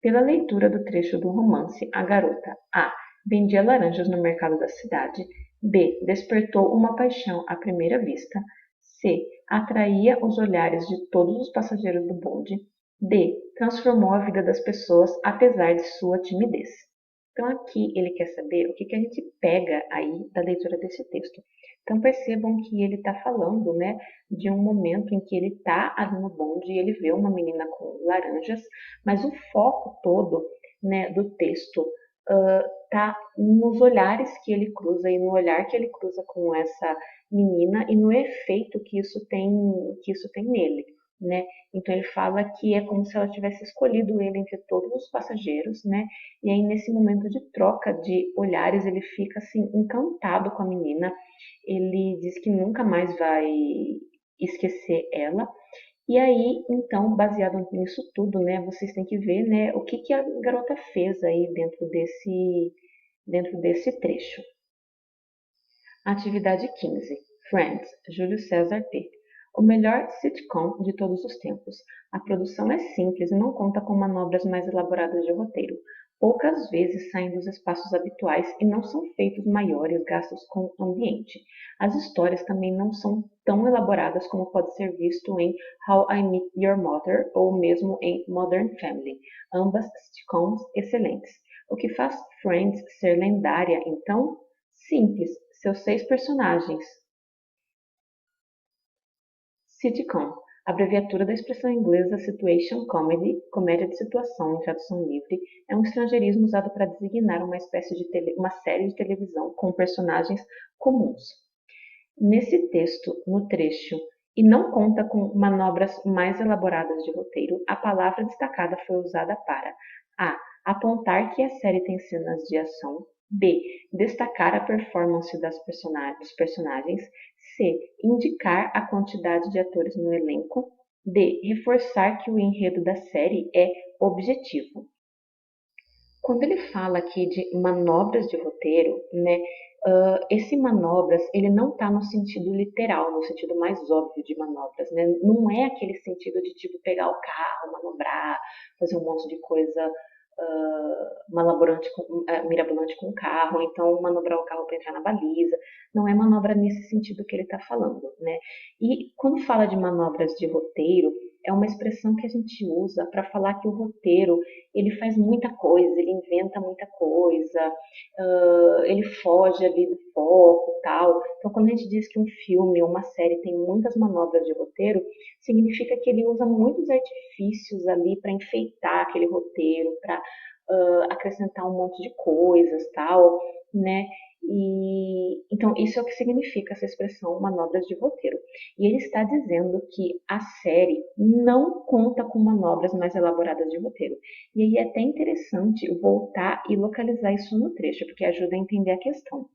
Pela leitura do trecho do romance, a garota A. vendia laranjas no mercado da cidade. B. despertou uma paixão à primeira vista. C. atraía os olhares de todos os passageiros do bonde. D. transformou a vida das pessoas apesar de sua timidez. Então aqui ele quer saber o que a gente pega aí da leitura desse texto. Então percebam que ele está falando, né, de um momento em que ele está ali no bonde e ele vê uma menina com laranjas, mas o foco todo, né, do texto tá nos olhares que ele cruza e no olhar que ele cruza com essa menina e no efeito que isso tem nele, né? Então ele fala que é como se ela tivesse escolhido ele entre todos os passageiros, né? E aí nesse momento de troca de olhares ele fica assim encantado com a menina. Ele diz que nunca mais vai esquecer ela. E aí, então, baseado nisso tudo, né, vocês têm que ver, né, o que a garota fez aí dentro desse trecho. Atividade 15. Friends, Júlio César P. O melhor sitcom de todos os tempos. A produção é simples e não conta com manobras mais elaboradas de roteiro. Poucas vezes saem dos espaços habituais e não são feitos maiores gastos com ambiente. As histórias também não são tão elaboradas como pode ser visto em How I Met Your Mother ou mesmo em Modern Family, ambas sitcoms excelentes. O que faz Friends ser lendária, então? Simples, seus 6 personagens. Sitcom, abreviatura da expressão inglesa situation comedy, comédia de situação em tradução livre, é um estrangeirismo usado para designar uma uma série de televisão com personagens comuns. Nesse texto, no trecho, e não conta com manobras mais elaboradas de roteiro, a palavra destacada foi usada para a. Apontar que a série tem cenas de ação. B. Destacar a performance dos personagens. C. Indicar a quantidade de atores no elenco. D. Reforçar que o enredo da série é objetivo. Quando ele fala aqui de manobras de roteiro, né, esse manobras, ele não está no sentido literal, no sentido mais óbvio de manobras, né? Não é aquele sentido de tipo pegar o carro, manobrar, fazer um monte de coisa mirabolante com o carro, então manobrar o carro para entrar na baliza. Não é manobra nesse sentido que ele está falando, né? E quando fala de manobras de roteiro, é uma expressão que a gente usa para falar que o roteiro ele faz muita coisa, ele inventa muita coisa, ele foge ali do foco, tal. Então, quando a gente diz que um filme ou uma série tem muitas manobras de roteiro, significa que ele usa muitos artifícios ali para enfeitar aquele roteiro, para acrescentar um monte de coisas, tal, né? E então isso é o que significa essa expressão manobras de roteiro. E ele está dizendo que a série não conta com manobras mais elaboradas de roteiro. E aí é até interessante voltar e localizar isso no trecho, porque ajuda a entender a questão.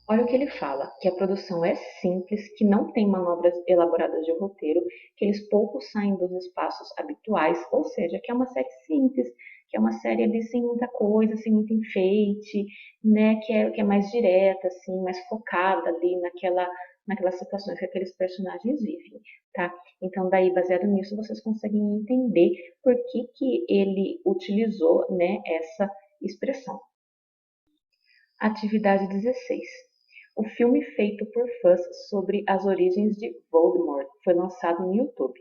Olha o que ele fala, que a produção é simples, que não tem manobras elaboradas de roteiro, que eles pouco saem dos espaços habituais, ou seja, que é uma série simples, que é uma série ali sem muita coisa, sem muito enfeite, né, que é mais direta, assim, mais focada ali naquelas situações que aqueles personagens vivem, tá? Então, daí, baseado nisso, vocês conseguem entender por que ele utilizou, né, essa expressão. Atividade 16. O filme feito por fãs sobre as origens de Voldemort foi lançado no YouTube.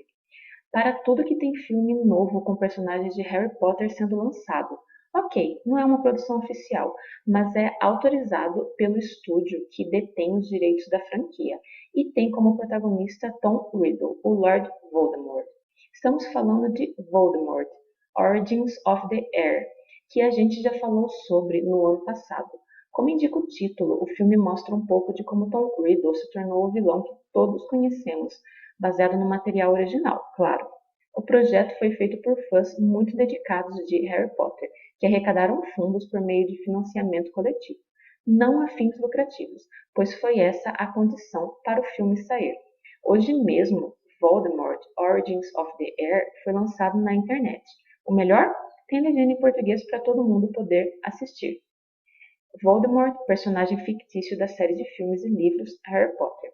Para tudo que tem filme novo com personagens de Harry Potter sendo lançado. Ok, não é uma produção oficial, mas é autorizado pelo estúdio que detém os direitos da franquia e tem como protagonista Tom Riddle, o Lord Voldemort. Estamos falando de Voldemort, Origins of the Heir, que a gente já falou sobre no ano passado. Como indica o título, o filme mostra um pouco de como Tom Riddle se tornou o vilão que todos conhecemos, baseado no material original, claro. O projeto foi feito por fãs muito dedicados de Harry Potter, que arrecadaram fundos por meio de financiamento coletivo, não a fins lucrativos, pois foi essa a condição para o filme sair. Hoje mesmo, Voldemort, Origins of the Heir foi lançado na internet. O melhor? Tem legenda em português para todo mundo poder assistir. Voldemort, personagem fictício da série de filmes e livros Harry Potter.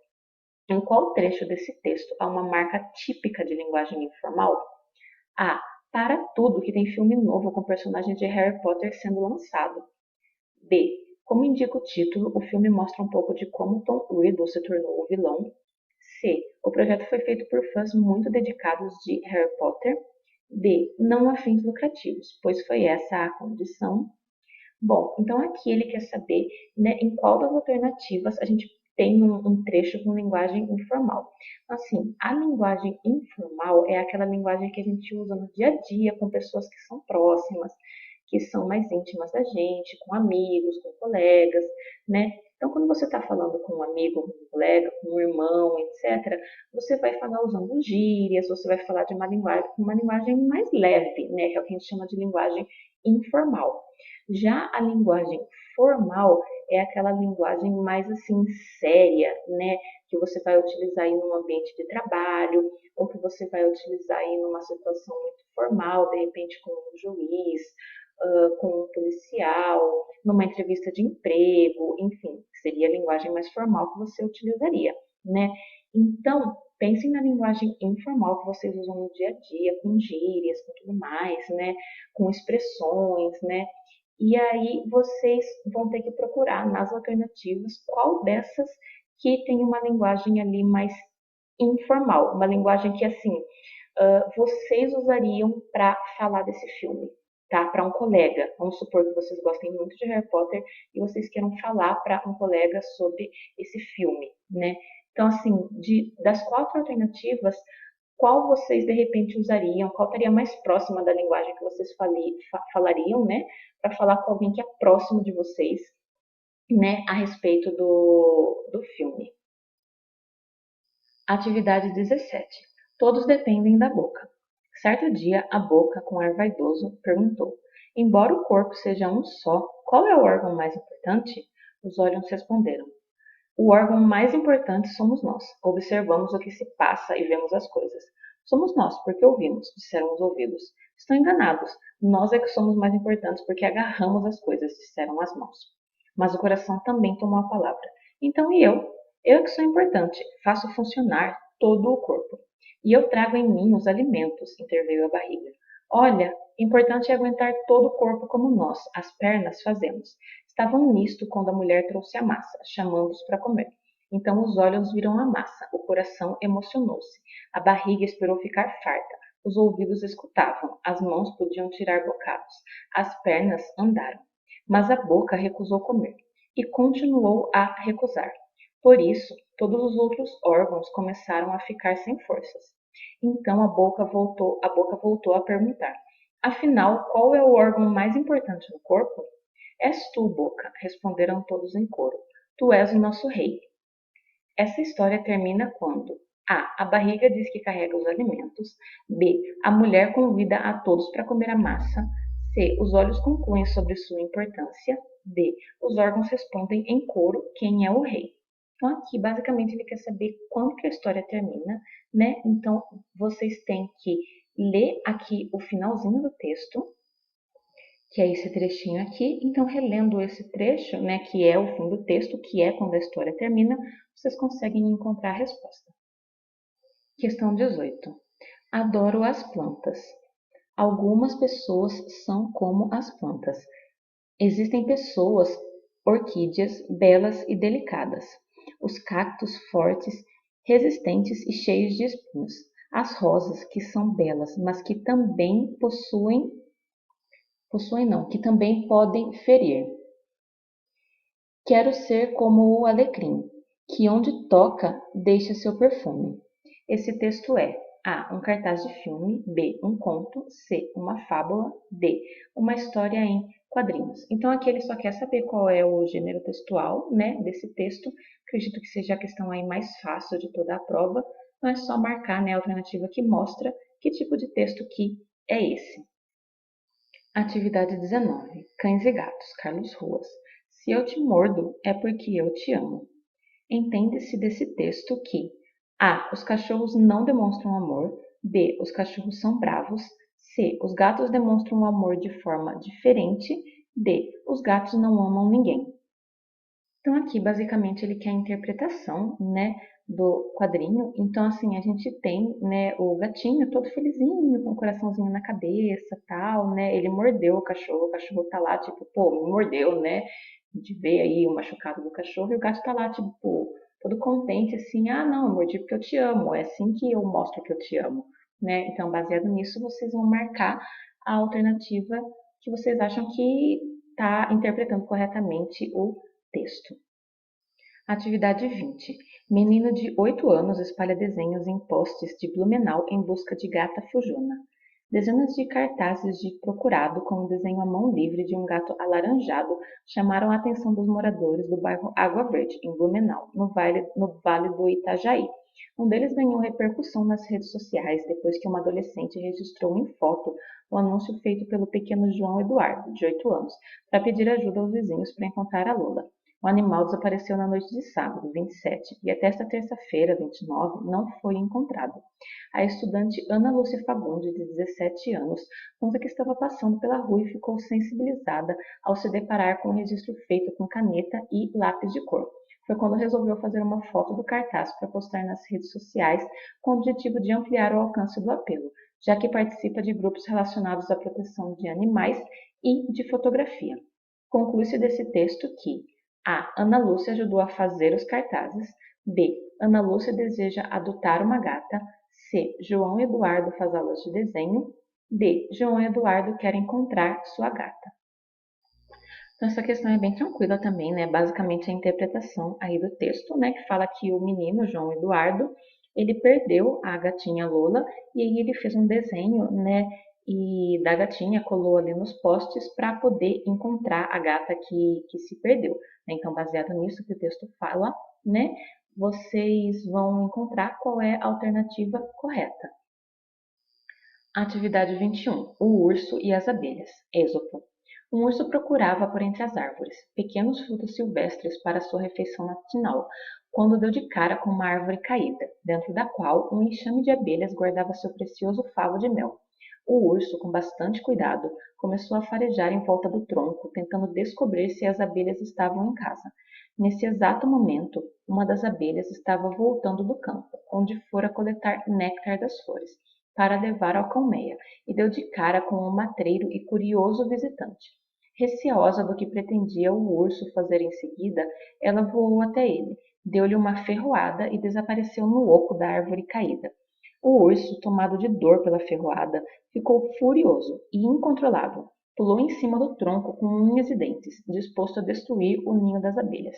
Em qual trecho desse texto há uma marca típica de linguagem informal? A. Para tudo que tem filme novo com personagens de Harry Potter sendo lançado. B. Como indica o título, o filme mostra um pouco de como Tom Riddle se tornou o vilão. C. O projeto foi feito por fãs muito dedicados de Harry Potter. D. Não há fins lucrativos, pois foi essa a condição. Bom, então aqui ele quer saber, né, em qual das alternativas a gente tem um trecho com linguagem informal. Assim, a linguagem informal é aquela linguagem que a gente usa no dia a dia com pessoas que são próximas, que são mais íntimas da gente, com amigos, com colegas, né? Então, quando você está falando com um amigo, com um colega, com um irmão, etc., você vai falar usando gírias, você vai falar de uma linguagem mais leve, né? Que é o que a gente chama de linguagem informal. Já a linguagem formal é aquela linguagem mais assim séria, né, que você vai utilizar em um ambiente de trabalho, ou que você vai utilizar em uma situação muito formal, de repente com um juiz, com um policial, numa entrevista de emprego, enfim, seria a linguagem mais formal que você utilizaria, né? Então, pensem na linguagem informal que vocês usam no dia a dia, com gírias, com tudo mais, né? Com expressões, né? E aí vocês vão ter que procurar nas alternativas qual dessas que tem uma linguagem ali mais informal, uma linguagem que assim vocês usariam para falar desse filme, tá? Para um colega. Vamos supor que vocês gostem muito de Harry Potter e vocês queiram falar para um colega sobre esse filme, né? Então, assim, das quatro alternativas, qual vocês de repente usariam? Qual estaria mais próxima da linguagem que vocês falariam, né? Para falar com alguém que é próximo de vocês, né? A respeito do filme. Atividade 17. Todos dependem da boca. Certo dia, a boca, com ar vaidoso, perguntou: Embora o corpo seja um só, qual é o órgão mais importante? Os olhos responderam: O órgão mais importante somos nós. Observamos o que se passa e vemos as coisas. Somos nós, porque ouvimos, disseram os ouvidos. Estão enganados. Nós é que somos mais importantes porque agarramos as coisas, disseram as mãos. Mas o coração também tomou a palavra. Então e eu? Eu é que sou importante. Faço funcionar todo o corpo. E eu trago em mim os alimentos, interveio a barriga. Olha, importante é aguentar todo o corpo como nós, as pernas, fazemos. Estavam nisto quando a mulher trouxe a massa, chamando-os para comer. Então os olhos viram a massa, o coração emocionou-se, a barriga esperou ficar farta, os ouvidos escutavam, as mãos podiam tirar bocados, as pernas andaram. Mas a boca recusou comer e continuou a recusar. Por isso, todos os outros órgãos começaram a ficar sem forças. Então a boca voltou a perguntar: Afinal, qual é o órgão mais importante no corpo? És tu, boca, responderam todos em coro. Tu és o nosso rei. Essa história termina quando A barriga diz que carrega os alimentos. B. A mulher convida a todos para comer a massa. C. Os olhos concluem sobre sua importância. D. Os órgãos respondem em coro quem é o rei. Então aqui basicamente ele quer saber quando que a história termina, né? Então vocês têm que ler aqui o finalzinho do texto, que é esse trechinho aqui. Então, relendo esse trecho, né, que é o fim do texto, que é quando a história termina, vocês conseguem encontrar a resposta. Questão 18. Adoro as plantas. Algumas pessoas são como as plantas. Existem pessoas, orquídeas, belas e delicadas. Os cactos fortes, resistentes e cheios de espinhos. As rosas, que são belas, mas que também que também podem ferir. Quero ser como o alecrim, que onde toca deixa seu perfume. Esse texto é A. Um cartaz de filme. B. Um conto. C. Uma fábula. D. Uma história em quadrinhos. Então aqui ele só quer saber qual é o gênero textual, né, desse texto. Acredito que seja a questão aí mais fácil de toda a prova. Então é só marcar, né, a alternativa que mostra que tipo de texto que é esse. Atividade 19. Cães e gatos. Carlos Ruas. Se eu te mordo, é porque eu te amo. Entende-se desse texto que A. Os cachorros não demonstram amor. B. Os cachorros são bravos. C. Os gatos demonstram amor de forma diferente. D. Os gatos não amam ninguém. Então aqui basicamente ele quer a interpretação, né, do quadrinho. Então assim, a gente tem, né, o gatinho todo felizinho, com o coraçãozinho na cabeça, tal, né? Ele mordeu o cachorro tá lá, tipo, pô, me mordeu, né? De ver aí o machucado do cachorro, e o gato tá lá, tipo, todo contente, assim, ah, não, eu mordi porque eu te amo, é assim que eu mostro que eu te amo, né? Então, baseado nisso, vocês vão marcar a alternativa que vocês acham que está interpretando corretamente o texto. Atividade 20. Menino de 8 anos espalha desenhos em postes de Blumenau em busca de gata fujona. Dezenas de cartazes de procurado com um desenho à mão livre de um gato alaranjado chamaram a atenção dos moradores do bairro Água Verde, em Blumenau, no Vale do Itajaí. Um deles ganhou repercussão nas redes sociais depois que uma adolescente registrou em foto o anúncio feito pelo pequeno João Eduardo, de 8 anos, para pedir ajuda aos vizinhos para encontrar a Lola. O animal desapareceu na noite de sábado, 27, e até esta terça-feira, 29, não foi encontrado. A estudante Ana Lúcia Fagundes, de 17 anos, conta que estava passando pela rua e ficou sensibilizada ao se deparar com o registro feito com caneta e lápis de cor. Foi quando resolveu fazer uma foto do cartaz para postar nas redes sociais com o objetivo de ampliar o alcance do apelo, já que participa de grupos relacionados à proteção de animais e de fotografia. Conclui-se desse texto que A. Ana Lúcia ajudou a fazer os cartazes. B. Ana Lúcia deseja adotar uma gata. C. João Eduardo faz aulas de desenho. D. João Eduardo quer encontrar sua gata. Então, essa questão é bem tranquila também, né? Basicamente, a interpretação aí do texto, né? Que fala que o menino, João Eduardo, ele perdeu a gatinha Lola e aí ele fez um desenho, né? E da gatinha colou ali nos postes para poder encontrar a gata que se perdeu. Então, baseado nisso que o texto fala, né? Vocês vão encontrar qual é a alternativa correta. Atividade 21. O urso e as abelhas. Êxopo. Um urso procurava por entre as árvores pequenos frutos silvestres para sua refeição matinal, quando deu de cara com uma árvore caída, dentro da qual um enxame de abelhas guardava seu precioso favo de mel. O urso, com bastante cuidado, começou a farejar em volta do tronco, tentando descobrir se as abelhas estavam em casa. Nesse exato momento, uma das abelhas estava voltando do campo, onde fora coletar néctar das flores, para levar à colmeia, e deu de cara com um matreiro e curioso visitante. Receosa do que pretendia o urso fazer em seguida, ela voou até ele, deu-lhe uma ferroada e desapareceu no oco da árvore caída. O urso, tomado de dor pela ferroada, ficou furioso e incontrolável. Pulou em cima do tronco com unhas e dentes, disposto a destruir o ninho das abelhas.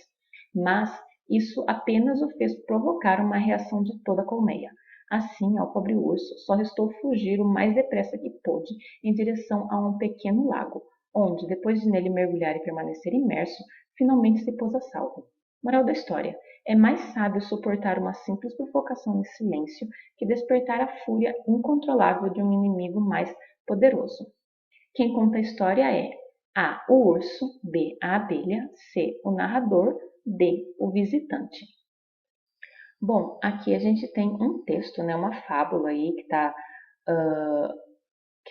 Mas isso apenas o fez provocar uma reação de toda a colmeia. Assim, ao pobre urso só restou fugir o mais depressa que pôde em direção a um pequeno lago, onde, depois de nele mergulhar e permanecer imerso, finalmente se pôs a salvo. Moral da história: é mais sábio suportar uma simples provocação em silêncio que despertar a fúria incontrolável de um inimigo mais poderoso. Quem conta a história é A. O urso, B. A abelha, C. O narrador, D. O visitante. Bom, aqui a gente tem um texto, né, uma fábula aí que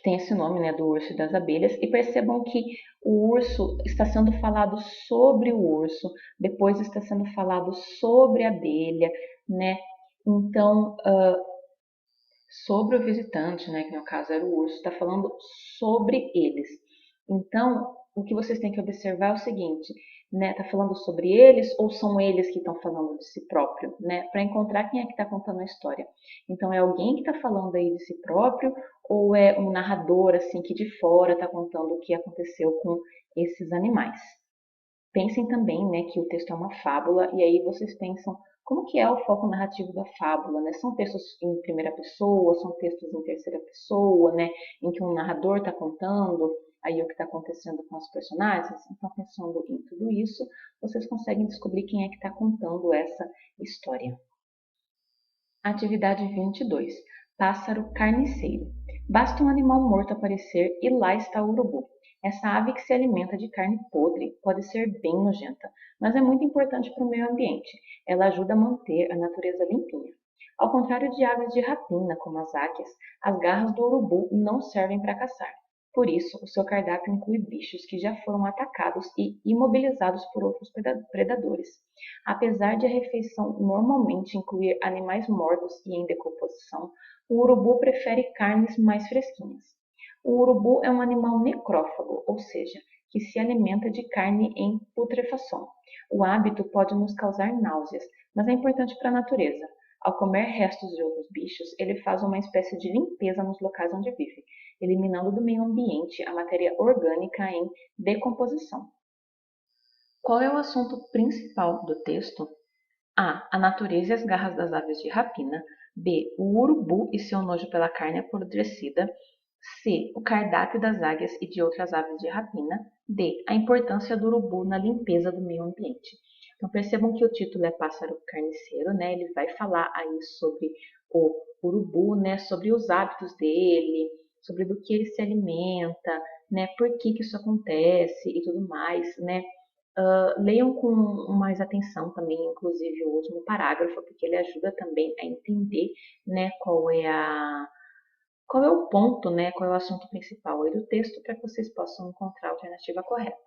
tem esse nome, né, do urso e das abelhas, e percebam que o urso está sendo falado sobre o urso, depois está sendo falado sobre a abelha, né, então, sobre o visitante, né, que no caso era o urso, está falando sobre eles. Então, o que vocês têm que observar é o seguinte, né, tá falando sobre eles ou são eles que estão falando de si próprio, né, para encontrar quem é que está contando a história. Então, é alguém que está falando aí de si próprio ou é um narrador, assim, que de fora está contando o que aconteceu com esses animais. Pensem também, né, que o texto é uma fábula e aí vocês pensam como que é o foco narrativo da fábula, né? São textos em primeira pessoa, são textos em terceira pessoa, né, em que um narrador está contando aí o que está acontecendo com os personagens. Então, pensando em tudo isso, vocês conseguem descobrir quem é que está contando essa história. Atividade 22. Pássaro carniceiro. Basta um animal morto aparecer e lá está o urubu. Essa ave que se alimenta de carne podre pode ser bem nojenta, mas é muito importante para o meio ambiente. Ela ajuda a manter a natureza limpinha. Ao contrário de aves de rapina, como as águias, as garras do urubu não servem para caçar. Por isso, o seu cardápio inclui bichos que já foram atacados e imobilizados por outros predadores. Apesar de a refeição normalmente incluir animais mortos e em decomposição, o urubu prefere carnes mais fresquinhas. O urubu é um animal necrófago, ou seja, que se alimenta de carne em putrefação. O hábito pode nos causar náuseas, mas é importante para a natureza. Ao comer restos de outros bichos, ele faz uma espécie de limpeza nos locais onde vive. eliminando do meio ambiente a matéria orgânica em decomposição. Qual é o assunto principal do texto? A. A natureza e as garras das aves de rapina. B. O urubu e seu nojo pela carne apodrecida. C. O cardápio das águias e de outras aves de rapina. D. A importância do urubu na limpeza do meio ambiente. Então percebam que o título é Pássaro Carniceiro, né? Ele vai falar aí sobre o urubu, né? Sobre os hábitos dele, sobre do que ele se alimenta, né? Por que isso acontece e tudo mais, né? Leiam com mais atenção também, inclusive, o último parágrafo, porque ele ajuda também a entender, né, qual é o ponto, né, qual é o assunto principal aí do texto, para que vocês possam encontrar a alternativa correta.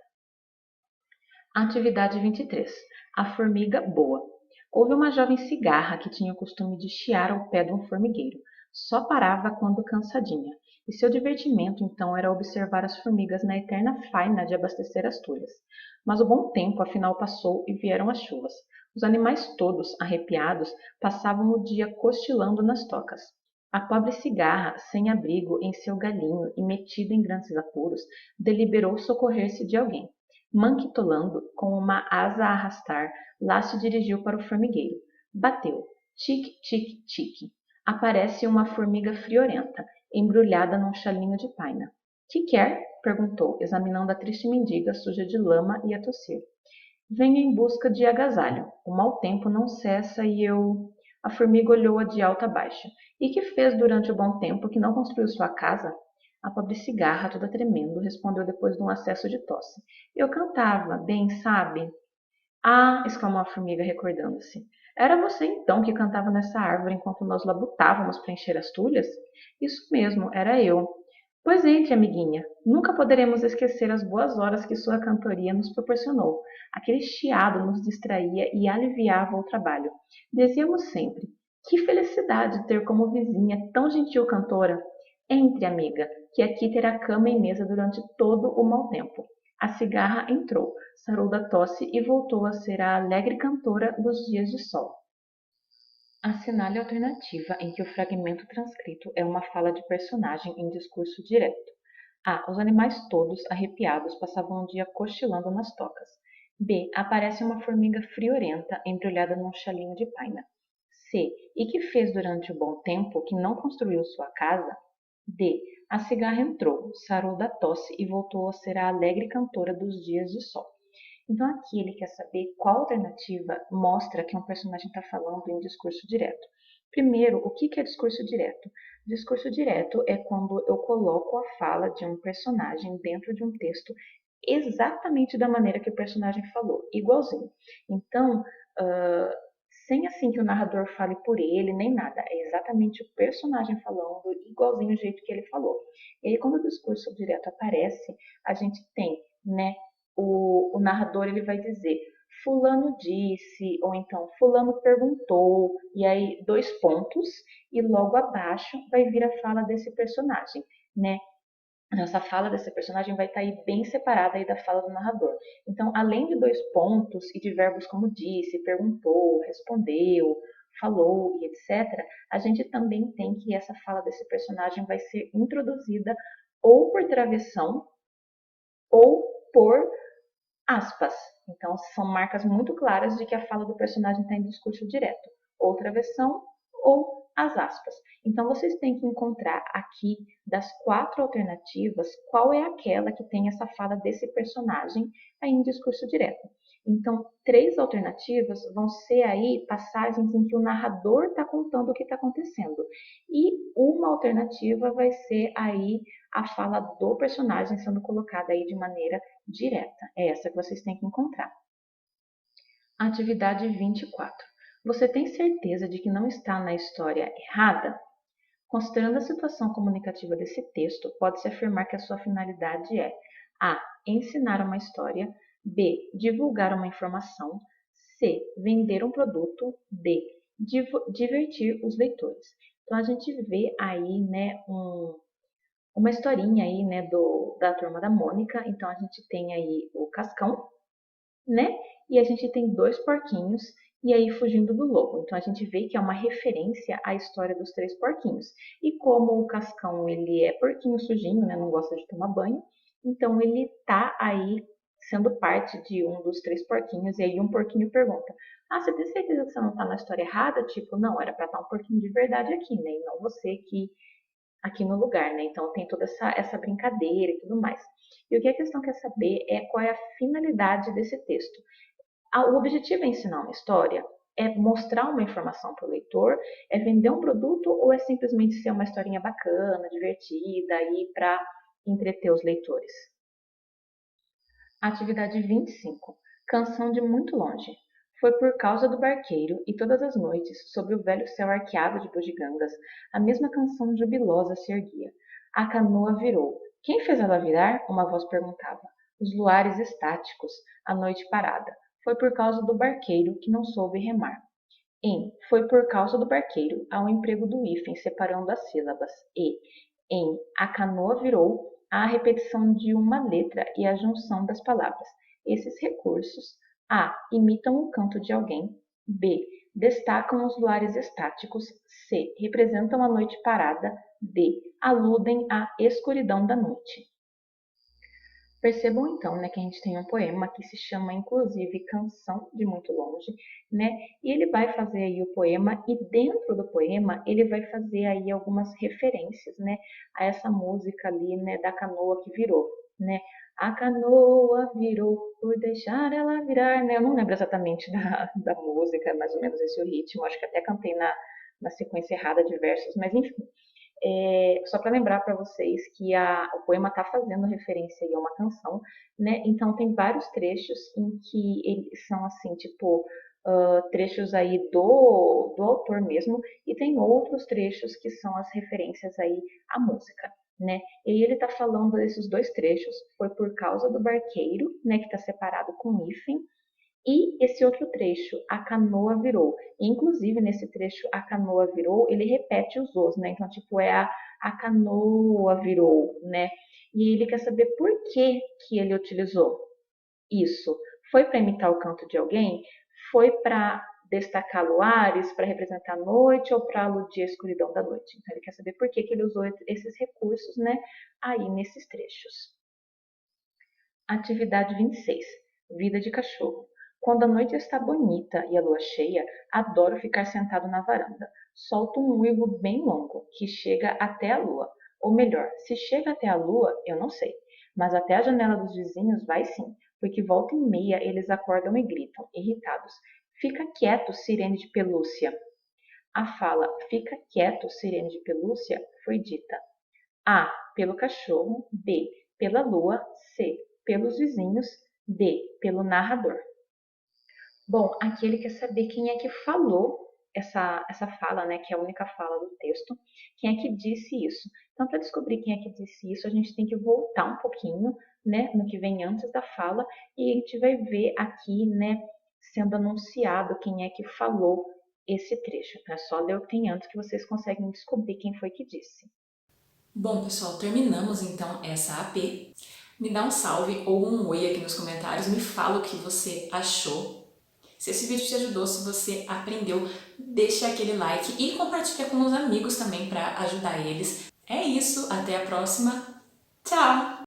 Atividade 23. A formiga boa. Houve uma jovem cigarra que tinha o costume de chiar ao pé de um formigueiro. Só parava quando cansadinha. E seu divertimento, então, era observar as formigas na eterna faina de abastecer as tulhas. Mas o bom tempo, afinal, passou e vieram as chuvas. Os animais todos, arrepiados, passavam o dia cochilando nas tocas. A pobre cigarra, sem abrigo em seu galinho e metida em grandes apuros, deliberou socorrer-se de alguém. Manquitolando, com uma asa a arrastar, lá se dirigiu para o formigueiro. Bateu. Tique, tique, tique. Aparece uma formiga friorenta, embrulhada num chalinho de paina. Que quer? Perguntou, examinando a triste mendiga suja de lama e a tossir. Venho em busca de agasalho. O mau tempo não cessa e eu... A formiga olhou-a de alto a baixo. E que fez durante o bom tempo que não construiu sua casa? A pobre cigarra, toda tremendo, respondeu depois de um acesso de tosse. Eu cantava, bem, sabe? Ah, exclamou a formiga, recordando-se. Era você então que cantava nessa árvore enquanto nós labutávamos para encher as tulhas? Isso mesmo, era eu. Pois entre, amiguinha. Nunca poderemos esquecer as boas horas que sua cantoria nos proporcionou. Aquele chiado nos distraía e aliviava o trabalho. Dizíamos sempre: que felicidade ter como vizinha tão gentil cantora! Entre, amiga, que aqui terá cama e mesa durante todo o mau tempo. A cigarra entrou, sarou da tosse e voltou a ser a alegre cantora dos dias de sol. Assinale a alternativa em que o fragmento transcrito é uma fala de personagem em discurso direto. A. Os animais todos, arrepiados, passavam o dia cochilando nas tocas. B. Aparece uma formiga friorenta embrulhada num chalinho de paina. C. E que fez durante o bom tempo que não construiu sua casa? D. A cigarra entrou, sarou da tosse e voltou a ser a alegre cantora dos dias de sol. Então aqui ele quer saber qual alternativa mostra que um personagem está falando em discurso direto. Primeiro, o que é discurso direto? Discurso direto é quando eu coloco a fala de um personagem dentro de um texto exatamente da maneira que o personagem falou, igualzinho. Então, sem assim que o narrador fale por ele, nem nada. É exatamente o personagem falando, igualzinho o jeito que ele falou. E aí, quando o discurso direto aparece, a gente tem, né, o narrador ele vai dizer fulano disse, ou então fulano perguntou, e aí dois pontos, e logo abaixo vai vir a fala desse personagem, né? Essa fala desse personagem vai estar aí bem separada aí da fala do narrador. Então, além de dois pontos e de verbos como disse, perguntou, respondeu, falou e etc., a gente também tem que essa fala desse personagem vai ser introduzida ou por travessão ou por aspas. Então, são marcas muito claras de que a fala do personagem está em discurso direto, ou travessão ou as aspas. Então, vocês têm que encontrar aqui, das quatro alternativas, qual é aquela que tem essa fala desse personagem aí em discurso direto. Então, três alternativas vão ser aí passagens em que o narrador está contando o que está acontecendo. E uma alternativa vai ser aí a fala do personagem sendo colocada aí de maneira direta. É essa que vocês têm que encontrar. Atividade 24. Você tem certeza de que não está na história errada? Considerando a situação comunicativa desse texto, pode-se afirmar que a sua finalidade é a. Ensinar uma história, b. Divulgar uma informação, c. Vender um produto, d. Divertir os leitores. Então a gente vê aí, né, uma historinha aí, né, da Turma da Mônica. Então a gente tem aí o Cascão, né? E a gente tem dois porquinhos e aí fugindo do lobo. Então a gente vê que é uma referência à história dos três porquinhos. E como o Cascão ele é porquinho sujinho, né, não gosta de tomar banho, então ele tá aí sendo parte de um dos três porquinhos. E aí um porquinho pergunta: "Ah, você tem certeza que você não tá na história errada? Tipo, não, era pra estar um porquinho de verdade aqui, né? E não você que aqui no lugar, né? Então tem toda essa brincadeira e tudo mais. E o que a questão quer saber é qual é a finalidade desse texto. O objetivo é ensinar uma história? É mostrar uma informação para o leitor? É vender um produto ou é simplesmente ser uma historinha bacana, divertida e para entreter os leitores? Atividade 25. Canção de muito longe. Foi por causa do barqueiro e todas as noites, sobre o velho céu arqueado de bugigangas, a mesma canção jubilosa se erguia. A canoa virou. Quem fez ela virar? Uma voz perguntava. Os luares estáticos, a noite parada. Foi por causa do barqueiro que não soube remar. Foi por causa do barqueiro há um emprego do hífen separando as sílabas. A canoa virou há a repetição de uma letra e a junção das palavras. Esses recursos A. Imitam o canto de alguém. B. Destacam os luares estáticos. C. Representam a noite parada. D. Aludem à escuridão da noite. Percebam então, né, que a gente tem um poema que se chama, inclusive, Canção de Muito Longe, né? E ele vai fazer aí o poema e dentro do poema ele vai fazer aí algumas referências, né, a essa música ali, né, da canoa que virou, né? A canoa virou por deixar ela virar, né? Eu não lembro exatamente da música, mais ou menos esse é o ritmo, acho que até cantei na sequência errada de versos, mas enfim. Só para lembrar para vocês que o poema está fazendo referência aí a uma canção, né? Então tem vários trechos em que eles são assim, tipo, trechos aí do autor mesmo, e tem outros trechos que são as referências aí à música, né? E ele está falando desses dois trechos, foi por causa do barqueiro, né, que está separado com hífen, e esse outro trecho, a canoa virou. Inclusive, nesse trecho, a canoa virou, ele repete os os, né? Então, tipo, é a canoa virou, né? E ele quer saber por que ele utilizou isso. Foi para imitar o canto de alguém? Foi para destacar luares, para representar a noite ou para aludir a escuridão da noite? Então, ele quer saber por que ele usou esses recursos, né? Aí, nesses trechos. Atividade 26. Vida de cachorro. Quando a noite está bonita e a lua cheia, adoro ficar sentado na varanda. Solto um uivo bem longo, que chega até a lua. Ou melhor, se chega até a lua, eu não sei. Mas até a janela dos vizinhos vai sim, porque volta e meia eles acordam e gritam, irritados. Fica quieto, sirene de pelúcia. A fala fica quieto, sirene de pelúcia foi dita A. Pelo cachorro. B. Pela lua. C. Pelos vizinhos. D. Pelo narrador. Bom, aqui ele quer saber quem é que falou essa fala, né, que é a única fala do texto, quem é que disse isso. Então, para descobrir quem é que disse isso, a gente tem que voltar um pouquinho, né, no que vem antes da fala, e a gente vai ver aqui, né, sendo anunciado quem é que falou esse trecho. Então, é só ler o que tem antes que vocês conseguem descobrir quem foi que disse. Bom, pessoal, terminamos então essa AP. Me dá um salve ou um oi aqui nos comentários, me fala o que você achou. Se esse vídeo te ajudou, se você aprendeu, deixa aquele like e compartilha com os amigos também para ajudar eles. É isso, até a próxima. Tchau!